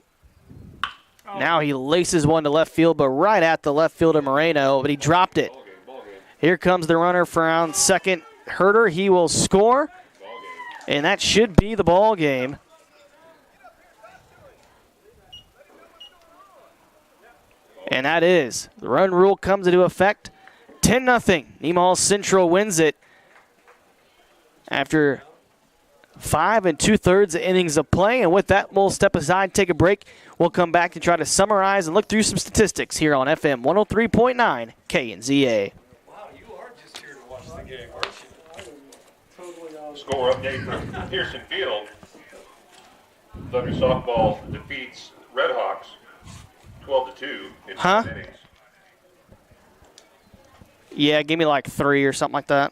[SPEAKER 3] Now he laces one to left field, but right at the left fielder Moreno, but he dropped it. Here comes the runner from second, Herder. He will score, and that should be the ball game. And that is. The run rule comes into effect. 10-0. Nemaha Central wins it after 5 2/3 innings of play. And with that, we'll step aside, take a break. We'll come back to try to summarize and look through some statistics here on FM 103.9 KNZA.
[SPEAKER 7] Wow, you are just here to watch the game, aren't you?
[SPEAKER 4] Score update from Pearson Field. Thunder softball defeats Red Hawks 12-2 in 6 innings.
[SPEAKER 3] Yeah, give me like 3 or something like that.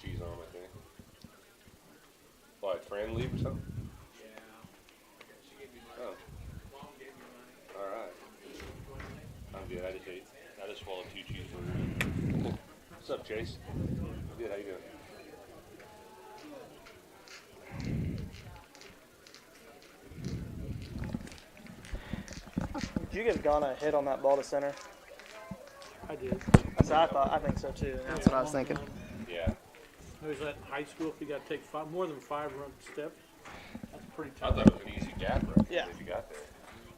[SPEAKER 4] cheese on them, I think. What, Fran leave or something? Oh. All right. I'm good. I just swallowed 2 cheeseburgers. What's up, Chase? Good. How you doing?
[SPEAKER 5] Did you give Ghana a hit on that ball to center?
[SPEAKER 1] I did.
[SPEAKER 5] That's what I thought. I think so too. That's what I was thinking.
[SPEAKER 4] Yeah.
[SPEAKER 1] It was at high school. If you got to take more than 5 run steps, that's pretty
[SPEAKER 4] I
[SPEAKER 1] tough.
[SPEAKER 4] thought it was an easy gap right
[SPEAKER 5] Yeah.
[SPEAKER 4] if you got there.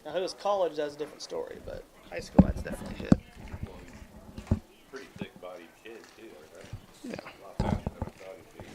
[SPEAKER 5] Now, if it was college, that's a different story, but high school, that's definitely a hit.
[SPEAKER 4] Pretty thick-bodied kid, too. Right?
[SPEAKER 5] Yeah.
[SPEAKER 4] A lot faster than I thought he'd be.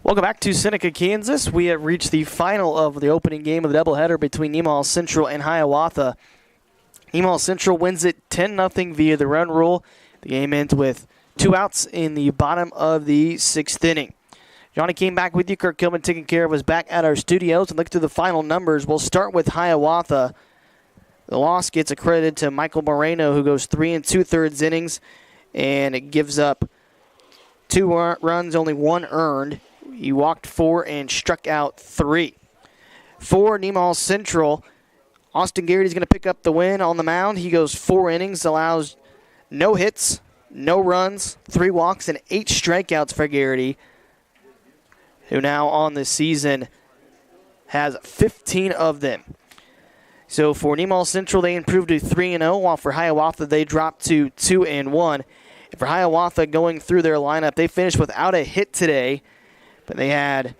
[SPEAKER 3] Welcome back to Seneca, Kansas. We have reached the final of the opening game of the doubleheader between Nemaha Central and Hiawatha. Nemaha Central wins it 10-0 via the run rule. The game ends with 2 outs in the bottom of the 6th inning. Johnny came back with you. Kirk Kilman taking care of us back at our studios. And look through the final numbers. We'll start with Hiawatha. The loss gets accredited to Michael Moreno, who goes 3 2/3 innings, and it gives up 2 runs, only 1 earned. He walked 4 and struck out 3. For Nemaha Central, Austin Garrity's going to pick up the win on the mound. He goes 4 innings, allows no hits, no runs, 3 walks, and 8 strikeouts for Garrity, who now on the season has 15 of them. So for Nemaha Central, they improved to 3-0, while for Hiawatha, they dropped to 2-1. And for Hiawatha, going through their lineup, they finished without a hit today, but they had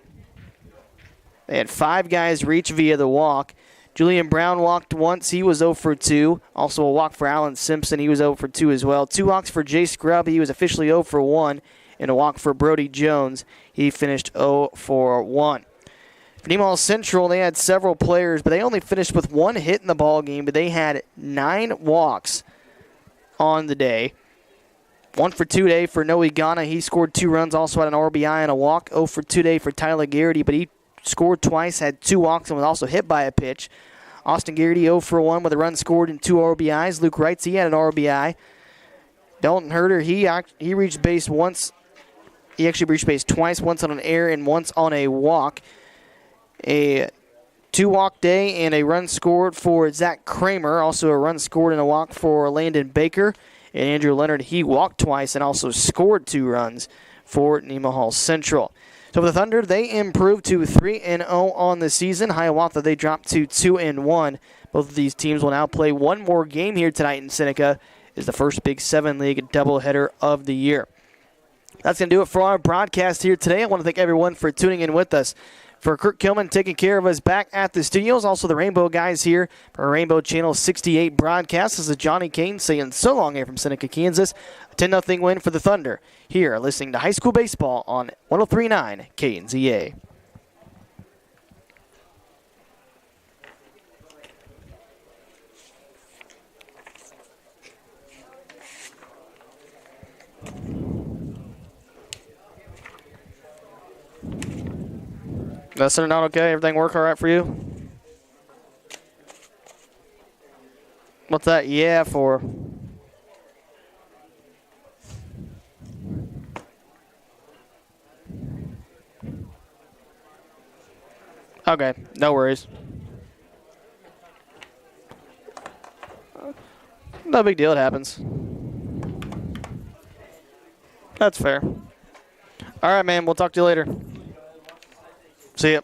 [SPEAKER 3] 5 guys reach via the walk. Julian Brown walked once. He was 0 for 2. Also a walk for Alan Simpson. He was 0 for 2 as well. 2 walks for Jay Scrub. He was officially 0 for 1. And a walk for Brody Jones. He finished 0 for 1. For Nemaha Central, they had several players, but they only finished with 1 hit in the ball game. But they had 9 walks on the day. 1 for 2 day for Noe Ghana. He scored 2 runs, also had an RBI and a walk. 0 for 2 day for Tyler Garrity, but he scored twice, had 2 walks, and was also hit by a pitch. Austin Garrity 0 for 1 with a run scored and 2 RBIs. Luke Wrights, he had an RBI. Dalton Herder, he reached base once. He actually reached base twice, once on an error and once on a walk. A 2-walk day and a run scored for Zach Kramer. Also a run scored and a walk for Landon Baker. And Andrew Leonard, he walked twice and also scored 2 runs for Nemaha Central. So for the Thunder, they improved to 3-0 on the season. Hiawatha, they dropped to 2-1. Both of these teams will now play one more game here tonight in Seneca. Is the first Big 7 League doubleheader of the year. That's going to do it for our broadcast here today. I want to thank everyone for tuning in with us. For Kirk Kilman taking care of us back at the studios, also the Rainbow guys here for Rainbow Channel 68 broadcast. This is Johnny Kane saying so long here from Seneca, Kansas. A 10-0 win for the Thunder here listening to high school baseball on 103.9 KNZA. That's not okay? Everything work all right for you? What's that yeah for? Okay, no worries. No big deal, it happens. That's fair. All right, man, we'll talk to you later. See ya.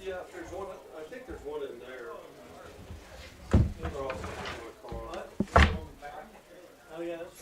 [SPEAKER 7] Yeah, if there's one, I think there's one in there. They're all in my car.
[SPEAKER 1] Oh yeah, that's